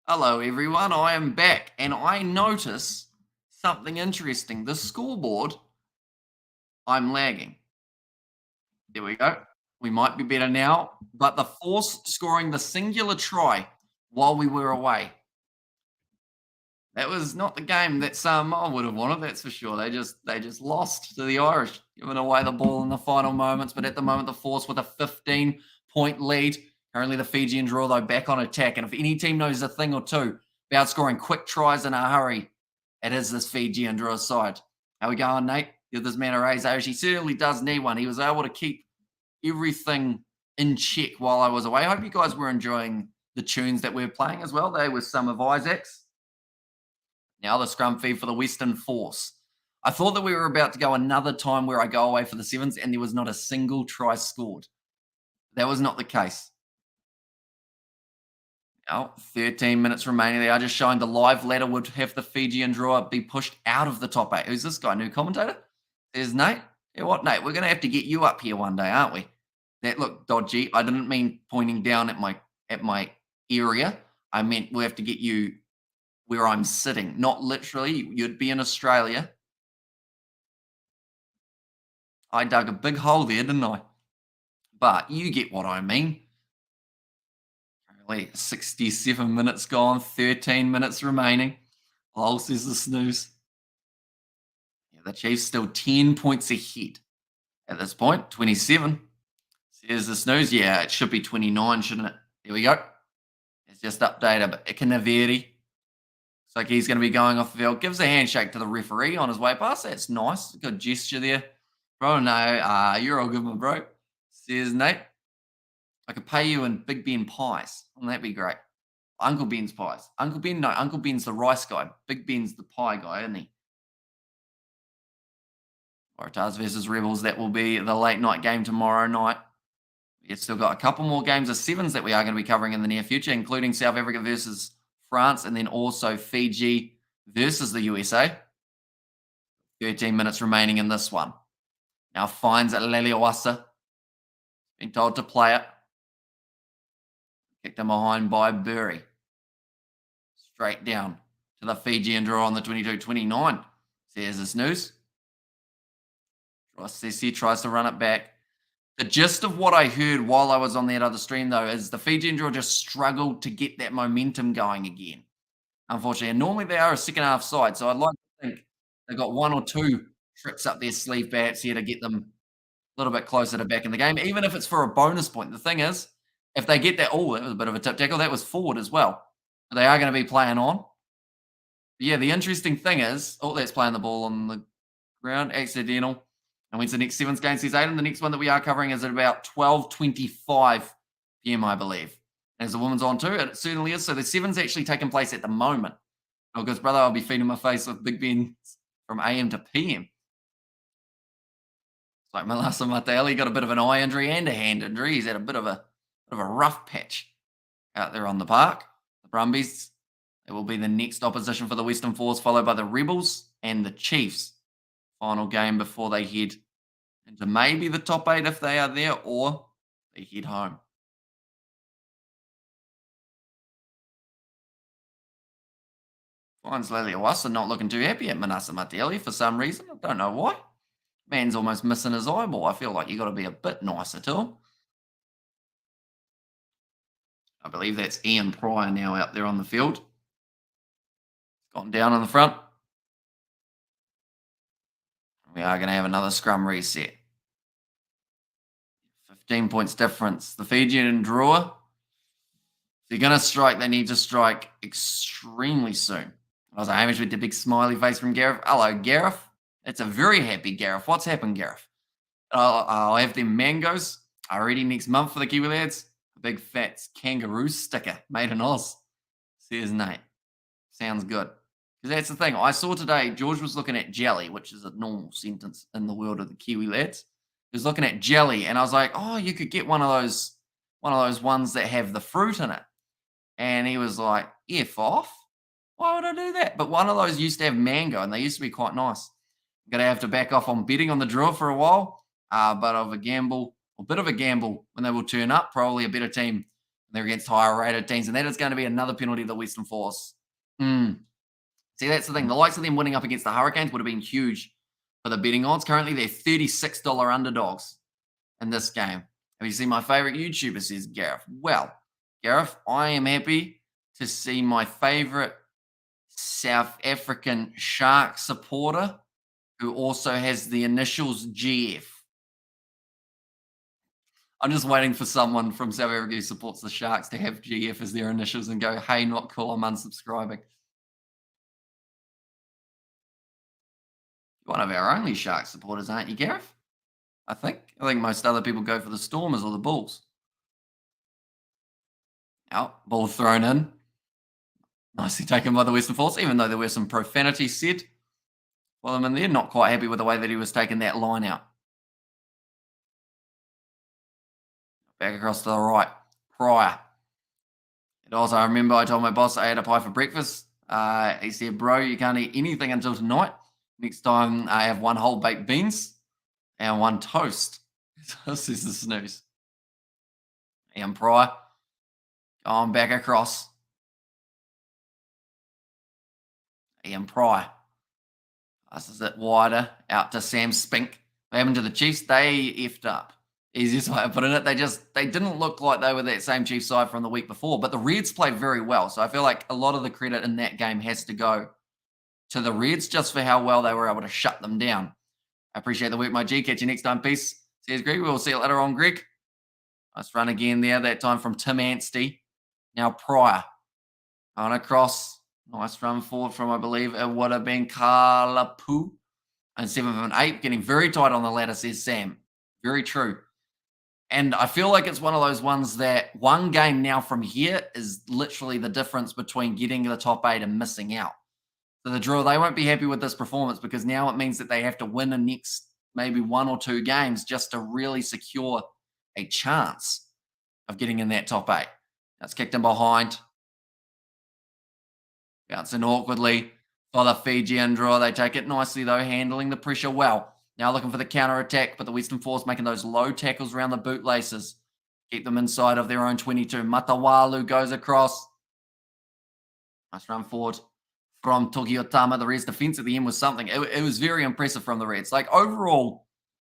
Hello, everyone. I am back, and I notice something interesting. The scoreboard, I'm lagging. There we go. We might be better now, but the Force scoring the singular try while we were away. That was not the game that Samoa would have wanted, that's for sure. They just lost to the Irish, giving away the ball in the final moments. But at the moment, the Force with a 15-point lead. Currently, the Fijian Drua, though, back on attack. And if any team knows a thing or two about scoring quick tries in a hurry, it is this Fijian Drua side. How we going, Nate? Give this man a raise. He certainly does need one. He was able to keep everything in check while I was away. I hope you guys were enjoying the tunes that we were playing as well. They were some of Isaac's. Now the scrum feed for the Western Force. I thought that we were about to go another time where I go away for the sevens and there was not a single try scored. That was not the case. Now, 13 minutes remaining. They are just showing the live ladder would have the Fijian Drua be pushed out of the top 8. Who's this guy? New commentator? There's Nate. Yeah, what, Nate? We're going to have to get you up here one day, aren't we? That looked dodgy. I didn't mean pointing down at my area. I meant we have to get you where I'm sitting. Not literally. You'd be in Australia. I dug a big hole there, didn't I? But you get what I mean. Currently 67 minutes gone, 13 minutes remaining. Lol says the snooze. Yeah, the Chiefs still 10 points ahead at this point. 27. Says the snooze. Yeah, it should be 29, shouldn't it? There we go. It's just updated. But Ikanaveri. Looks like he's going to be going off the field. Gives a handshake to the referee on his way past. That's nice. Good gesture there. Bro, no, you're all good, my bro. Says Nate. I could pay you in Big Ben pies. Wouldn't that be great? Uncle Ben's pies. Uncle Ben, no, Uncle Ben's the rice guy. Big Ben's the pie guy, isn't he? Waratahs versus Rebels. That will be the late night game tomorrow night. We've still got a couple more games of sevens that we are going to be covering in the near future, including South Africa versus France, and then also Fiji versus the USA. 13 minutes remaining in this one. Now finds Leliawasa. Been told to play it. Kicked him behind by Burry. Straight down to the Fijian Drua on the 22-29. Says the snooze. He tries to run it back. The gist of what I heard while I was on that other stream, though, is the Fijian Drua just struggled to get that momentum going again, unfortunately. And normally they are a second half side, so I'd like to think they've got one or two tricks up their sleeve perhaps here to get them a little bit closer to back in the game, even if it's for a bonus point. The thing is, if they get that, oh, that was a bit of a tip tackle. That was forward as well. They are going to be playing on. But yeah, the interesting thing is, oh, that's playing the ball on the ground, accidental. And when's the next sevens game? Says Aiden. The next one that we are covering is at about 12:25 p.m., I believe. And as the women's on too, it certainly is. So the sevens actually taking place at the moment. Because, brother, I'll be feeding my face with Big Ben from AM to PM. It's like Malasa Matali got a bit of an eye injury and a hand injury. He's had a bit of a rough patch out there on the park. The Brumbies, it will be the next opposition for the Western Force, followed by the Rebels and the Chiefs. Final game before they head into maybe the top 8 if they are there, or they head home. Finds Leliawasa not looking too happy at Manasa Mateli for some reason. I don't know why. Man's almost missing his eyeball. I feel like you got to be a bit nicer to him. I believe that's Ian Pryor now out there on the field. Gone down on the front. We are going to have another scrum reset. 15 points difference. The Fijian Drua, if they're going to strike, they need to strike extremely soon. I was like, Hamish with the big smiley face from Gareth. Hello, Gareth. It's a very happy Gareth. What's happened, Gareth? I'll have them mangoes already next month for the Kiwi lads. big fat kangaroo sticker made in Oz. Says Nate. Sounds good. Because that's the thing. I saw today, George was looking at jelly, which is a normal sentence in the world of the Kiwi lads. He was looking at jelly, and I was like, oh, you could get one of those ones that have the fruit in it. And he was like, F off? Why would I do that? But one of those used to have mango, and they used to be quite nice. I'm gonna have to back off on betting on the draw for a while, but of a gamble, a bit of a gamble when they will turn up. Probably a better team. They're against higher rated teams, and that is going to be another penalty of the Western Force. Mm. See, that's the thing. The likes of them winning up against the Hurricanes would have been huge for the betting odds. Currently, they're $36 underdogs in this game. Have you seen my favorite YouTuber, says Gareth? Well, Gareth, I am happy to see my favorite South African Shark supporter who also has the initials GF. I'm just waiting for someone from South Africa who supports the Sharks to have GF as their initials and go, hey, not cool, I'm unsubscribing. One of our only Sharks supporters, aren't you, Gareth? I think. I think most other people go for the Stormers or the Bulls. Out, ball thrown in. Nicely taken by the Western Force, even though there were some profanity said. Well, I mean, they're not quite happy with the way that he was taking that line out. Back across to the right. Pryor. And also, I remember I told my boss I had a pie for breakfast. He said, bro, you can't eat anything until tonight. Next time, I have one whole baked beans and one toast. This is the snooze. Ian Pryor going back across. Ian Pryor. Passes it wider out to Sam Spink. What happened to the Chiefs? They effed up. Easiest way to put it. They didn't look like they were that same Chiefs side from the week before, but the Reds played very well. So I feel like a lot of the credit in that game has to go to the Reds just for how well they were able to shut them down. I appreciate the work, my G. Catch you next time. Peace. Says Greg. We'll see you later on, Greg. Nice run again there. That time from Tim Anstey. Now Pryor. On across. Nice run forward from, I believe, it would have been Kalapu. And 7th and 8. Getting very tight on the ladder, says Sam. Very true. And I feel like it's one of those ones that one game now from here is literally the difference between getting to the top 8 and missing out. So the draw, they won't be happy with this performance because now it means that they have to win the next maybe 1 or 2 games just to really secure a chance of getting in that top 8. That's kicked in behind. Bouncing awkwardly for the Fijian Drua. They take it nicely, though, handling the pressure well. Now looking for the counter-attack, but the Western Force making those low tackles around the bootlaces. Keep them inside of their own 22. Matawalu goes across. Nice run forward from Tokiotama. The Reds' defense at the end was something. It was very impressive from the Reds. Like, overall,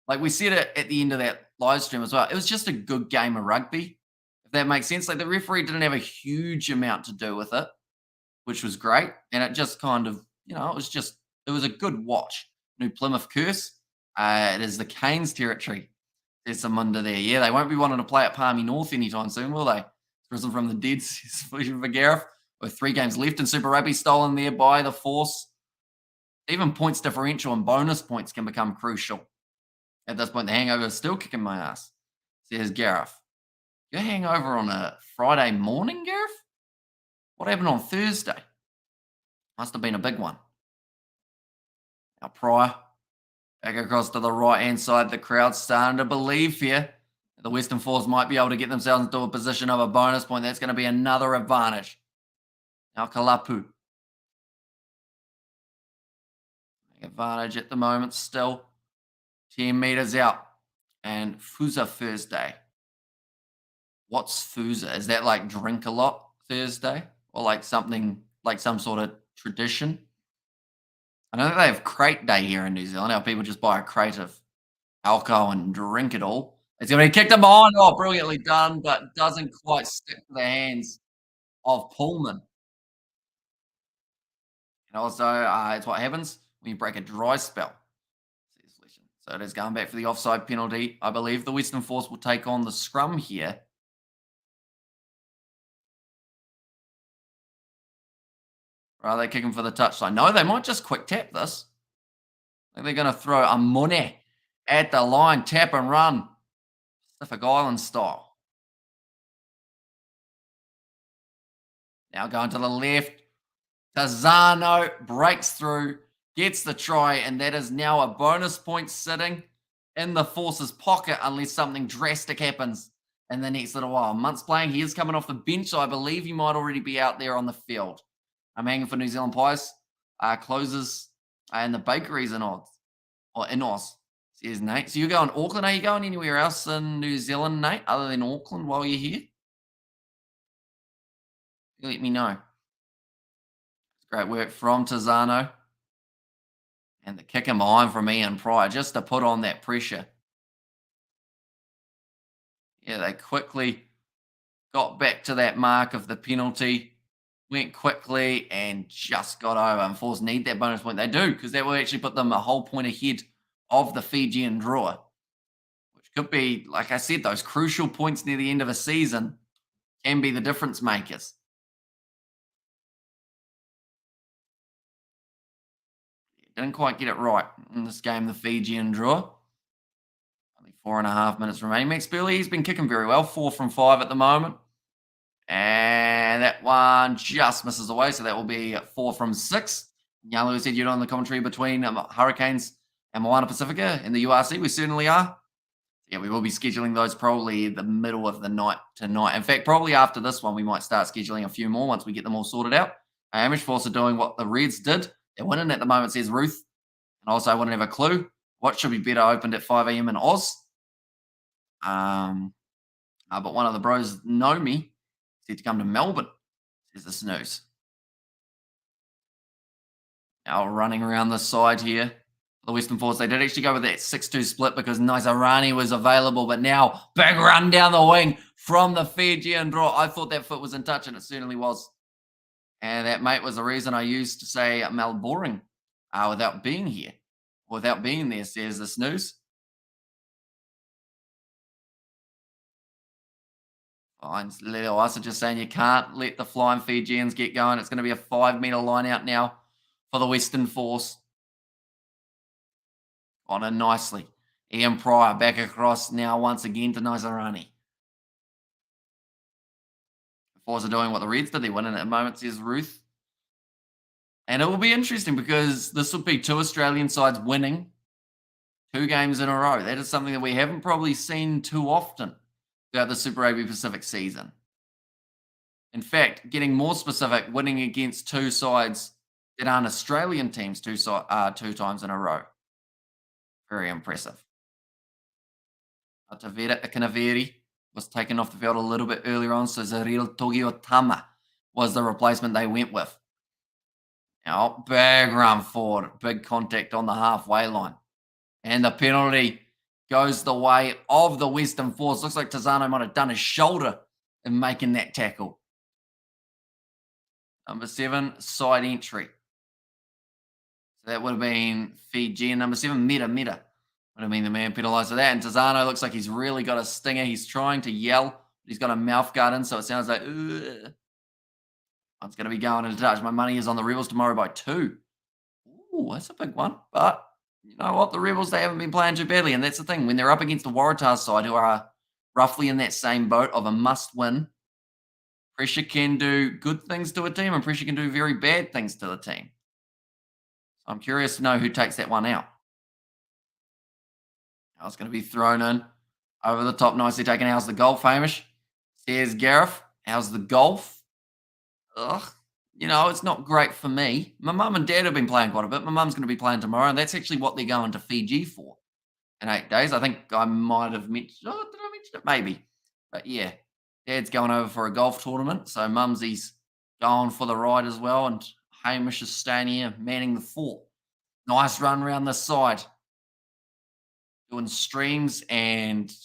like we said it at the end of that live stream as well, it was just a good game of rugby, if that makes sense. Like, the referee didn't have a huge amount to do with it, which was great. And it just kind of, it was a good watch. New Plymouth curse. It is the Canes territory. There's some under there. Yeah, they won't be wanting to play at Palmy North anytime soon, will they? Risen from the dead, for Gareth. With 3 games left in Super Rugby, stolen there by the Force. Even points differential and bonus points can become crucial. At this point, the hangover is still kicking my ass, says Gareth. Your hangover on a Friday morning, Gareth? What happened on Thursday? Must have been a big one. Now Pryor, back across to the right-hand side. The crowd's starting to believe here. The Western Force might be able to get themselves into a position of a bonus point. That's going to be another advantage. Now Kalapu. Advantage at the moment still. 10 meters out. And Fusa Thursday. What's Fusa? Is that like drink a lot Thursday? Or like something, like some sort of tradition? I know that they have crate day here in New Zealand. How people just buy a crate of alcohol and drink it all. It's going to be kicked in behind. Oh, brilliantly done, but doesn't quite stick to the hands of Pullman. And also, it's what happens when you break a dry spell. So it is going back for the offside penalty. I believe the Western Force will take on the scrum here. Or are they kicking for the touchline? No, they might just quick tap this. I think they're going to throw a money at the line, tap and run. Pacific Island style. Now going to the left. Tazano breaks through, gets the try, and that is now a bonus point sitting in the Force's pocket unless something drastic happens in the next little while. Munt's playing. He is coming off the bench, so I believe he might already be out there on the field. I'm hanging for New Zealand Pies. Closes in the bakeries in Oz. Or in Oz, says Nate. So you're going Auckland. Are you going anywhere else in New Zealand, Nate, other than Auckland while you're here? Let me know. Great work from Tazano. And the kick in behind from Ian Pryor just to put on that pressure. Yeah, they quickly got back to that mark of the penalty, went quickly and just got over. And Force need that bonus point. They do, because that will actually put them a whole point ahead of the Fijian Drua, which could be, like I said, those crucial points near the end of a season can be the difference makers. Didn't quite get it right in this game, the Fijian Drua. Only 4.5 minutes remaining. Max Burley, he's been kicking very well, 4 from 5 at the moment. And that one just misses away, so that will be 4 from 6. Yalu said you're on the commentary between Hurricanes and Moana Pacifica in the URC. We certainly are. Yeah, we will be scheduling those probably the middle of the night tonight. In fact, probably after this one, we might start scheduling a few more once we get them all sorted out. Amish Force are doing what the Reds did. They're winning at the moment, says Ruth. And also, I wouldn't have a clue. What should be better opened at 5 a.m. in Oz? But one of the bros know me. Said to come to Melbourne, says the snooze. Now running around the side here. The Western Force, they did actually go with that 6-2 split because Naisarani was available, but now big run down the wing from the Fijian Drua. I thought that foot was in touch, and it certainly was. And that, mate, was the reason I used to say Melbourne without being here. Without being there, says the snooze. Fine. Leo also just saying you can't let the flying Fijians get going. It's going to be a 5-meter line out now for the Western Force. On it nicely. Ian Pryor back across now once again to Naisarani. The Force are doing what the Reds did. They're winning at the moment, says Ruth. And it will be interesting because this will be 2 Australian sides winning 2 games in a row. That is something that we haven't probably seen too often throughout the Super Rugby Pacific season. In fact, getting more specific, winning against 2 sides that aren't Australian teams 2 times in a row. Very impressive. Tavera Akinaveri was taken off the field a little bit earlier on, so Zaril Togiotama was the replacement they went with. Now, big run forward, big contact on the halfway line. And the penalty goes the way of the Western Force. Looks like Tazano might have done his shoulder in making that tackle. Number 7, side entry. So that would have been Fiji. And number 7, Meta. Would have been the man penalised for that. And Tazano looks like he's really got a stinger. He's trying to yell, but he's got a mouth guard in, so it sounds like, ugh. It's going to be going into touch. My money is on the Rebels tomorrow by 2. Ooh, that's a big one. But you know what? The Rebels, they haven't been playing too badly. And that's the thing. When they're up against the Waratahs side, who are roughly in that same boat of a must-win, pressure can do good things to a team and pressure can do very bad things to the team. So I'm curious to know who takes that one out. Now it's going to be thrown in over the top, nicely taken. How's the golf, Hamish? Says Gareth. How's the golf? Ugh, you know, it's not great for me. My mum and dad have been playing quite a bit. My mum's going to be playing tomorrow, and that's actually what they're going to Fiji for in 8 days. I think I might have mentioned, did I mention it? Maybe. But yeah, dad's going over for a golf tournament, so mumsy's going for the ride as well, and Hamish is staying here manning the fort. Nice run around the side. Doing streams and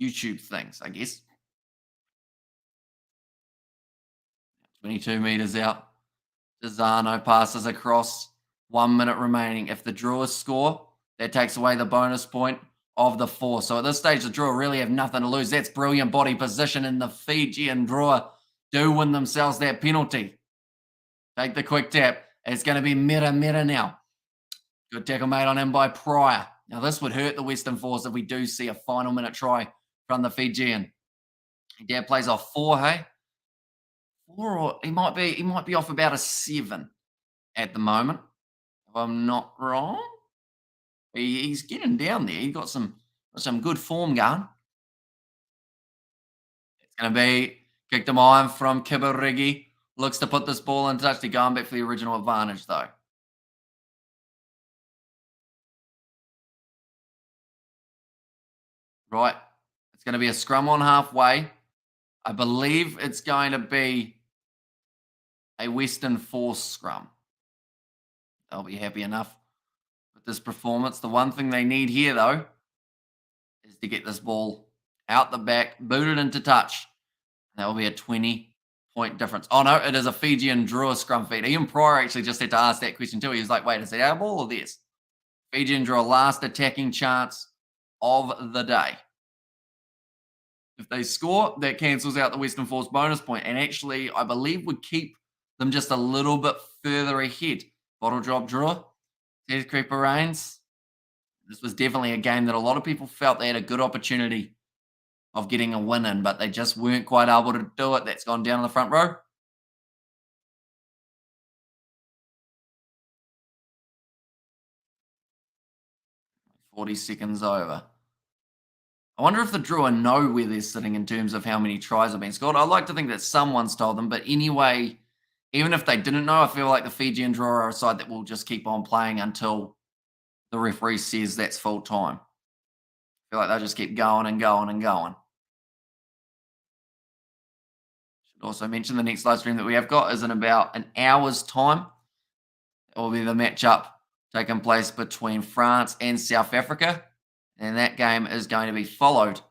YouTube things, I guess. 22 meters out. Tazano passes across. 1 minute remaining. If the Druas score, that takes away the bonus point of the 4. So at this stage, the Drua really have nothing to lose. That's brilliant body position, and the Fijian Drua do win themselves that penalty. Take the quick tap. It's going to be Meta now. Good tackle made on him by Pryor. Now, this would hurt the Western Force if we do see a final minute try from the Fijian. Dad plays off 4, hey? 4 or he might be off about a 7 at the moment, if I'm not wrong. He's getting down there. He got some good form going. It's gonna be kicked him on from Kibarigi. Looks to put this ball in touch. They're going back for the original advantage though. Right. It's gonna be a scrum on halfway. I believe it's going to be a Western Force scrum. They'll be happy enough with this performance. The one thing they need here, though, is to get this ball out the back, booted into touch. That will be a 20-point difference. Oh, no, it is a Fijian Drua scrum feed. Ian Pryor actually just had to ask that question too. He was like, wait, is it our ball or theirs? Fijian Drua last attacking chance of the day. If they score, that cancels out the Western Force bonus point, and actually, I believe would keep them just a little bit further ahead. Bottle drop draw, Death Creeper Reigns. This was definitely a game that a lot of people felt they had a good opportunity of getting a win in, but they just weren't quite able to do it. That's gone down in the front row. 40 seconds over. I wonder if the Drua know where they're sitting in terms of how many tries have been scored. I'd like to think that someone's told them, but anyway, even if they didn't know, I feel like the Fijian Drua are a side that will just keep on playing until the referee says that's full time. I feel like they'll just keep going and going and going. Should also mention the next live stream that we have got is in about an hour's time. It will be the matchup taking place between France and South Africa. And that game is going to be followed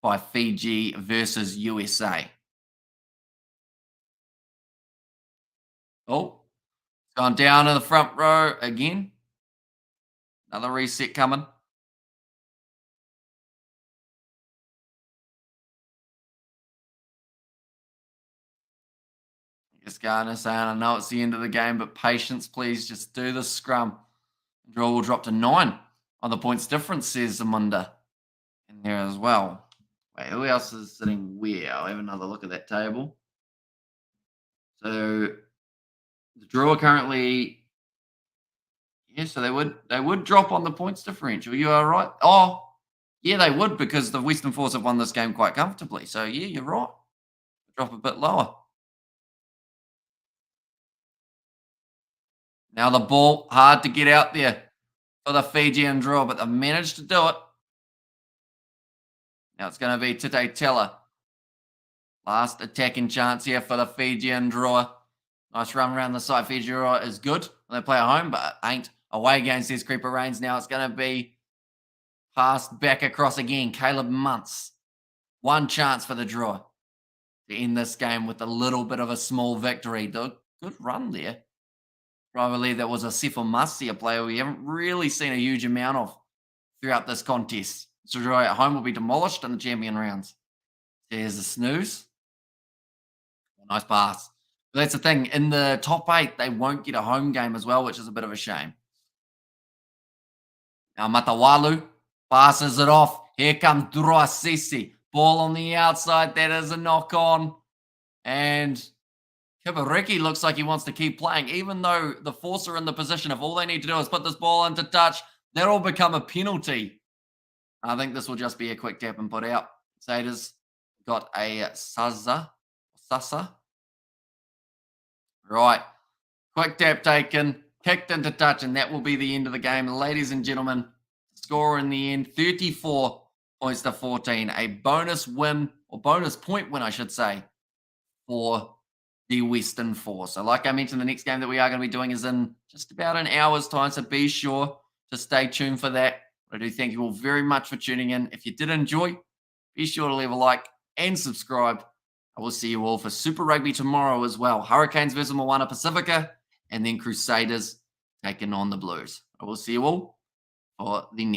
by Fiji versus USA. Oh, it's gone down in the front row again. Another reset coming. Just Garner saying, I know it's the end of the game, but patience, please. Just do the scrum. Draw will drop to 9 on the points difference, says Zamunda in there as well. Wait, who else is sitting where? I'll have another look at that table. So the draw currently, yeah, so they would drop on the points differential. You are right. Oh, yeah, they would because the Western Force have won this game quite comfortably. So yeah, you're right. Drop a bit lower. Now the ball, hard to get out there for the Fijian Drua, but they've managed to do it. Now it's going to be Tite Teller. Last attacking chance here for the Fijian Drua. Nice run around the side. Fiji Drua is good when they play at home, but ain't away against these Creeper Reigns. Now it's going to be passed back across again. Caleb Muntz. One chance for the Drua to end this game with a little bit of a small victory. Good run there. Probably that was a Sefo Masia player we haven't really seen a huge amount of throughout this contest. So Drua at home will be demolished in the champion rounds. There's a snooze. Nice pass. But that's the thing. In the top 8, they won't get a home game as well, which is a bit of a shame. Now Matawalu passes it off. Here comes Drua Sisi. Ball on the outside. That is a knock on. And Kibariki looks like he wants to keep playing, even though the Force are in the position. If all they need to do is put this ball into touch, that'll become a penalty. I think this will just be a quick tap and put out. Satyrs got a Sasa. Right. Quick tap taken, kicked into touch, and that will be the end of the game. Ladies and gentlemen, score in the end, 34 points to 14. A bonus win, or bonus point win, I should say, for the Western Force. So like I mentioned, the next game that we are going to be doing is in just about an hour's time, so be sure to stay tuned for that. I do thank you all very much for tuning in. If you did enjoy, be sure to leave a like and subscribe. I will see you all for Super Rugby tomorrow as well. Hurricanes versus Moana Pacifica, and then Crusaders taking on the Blues. I will see you all for the next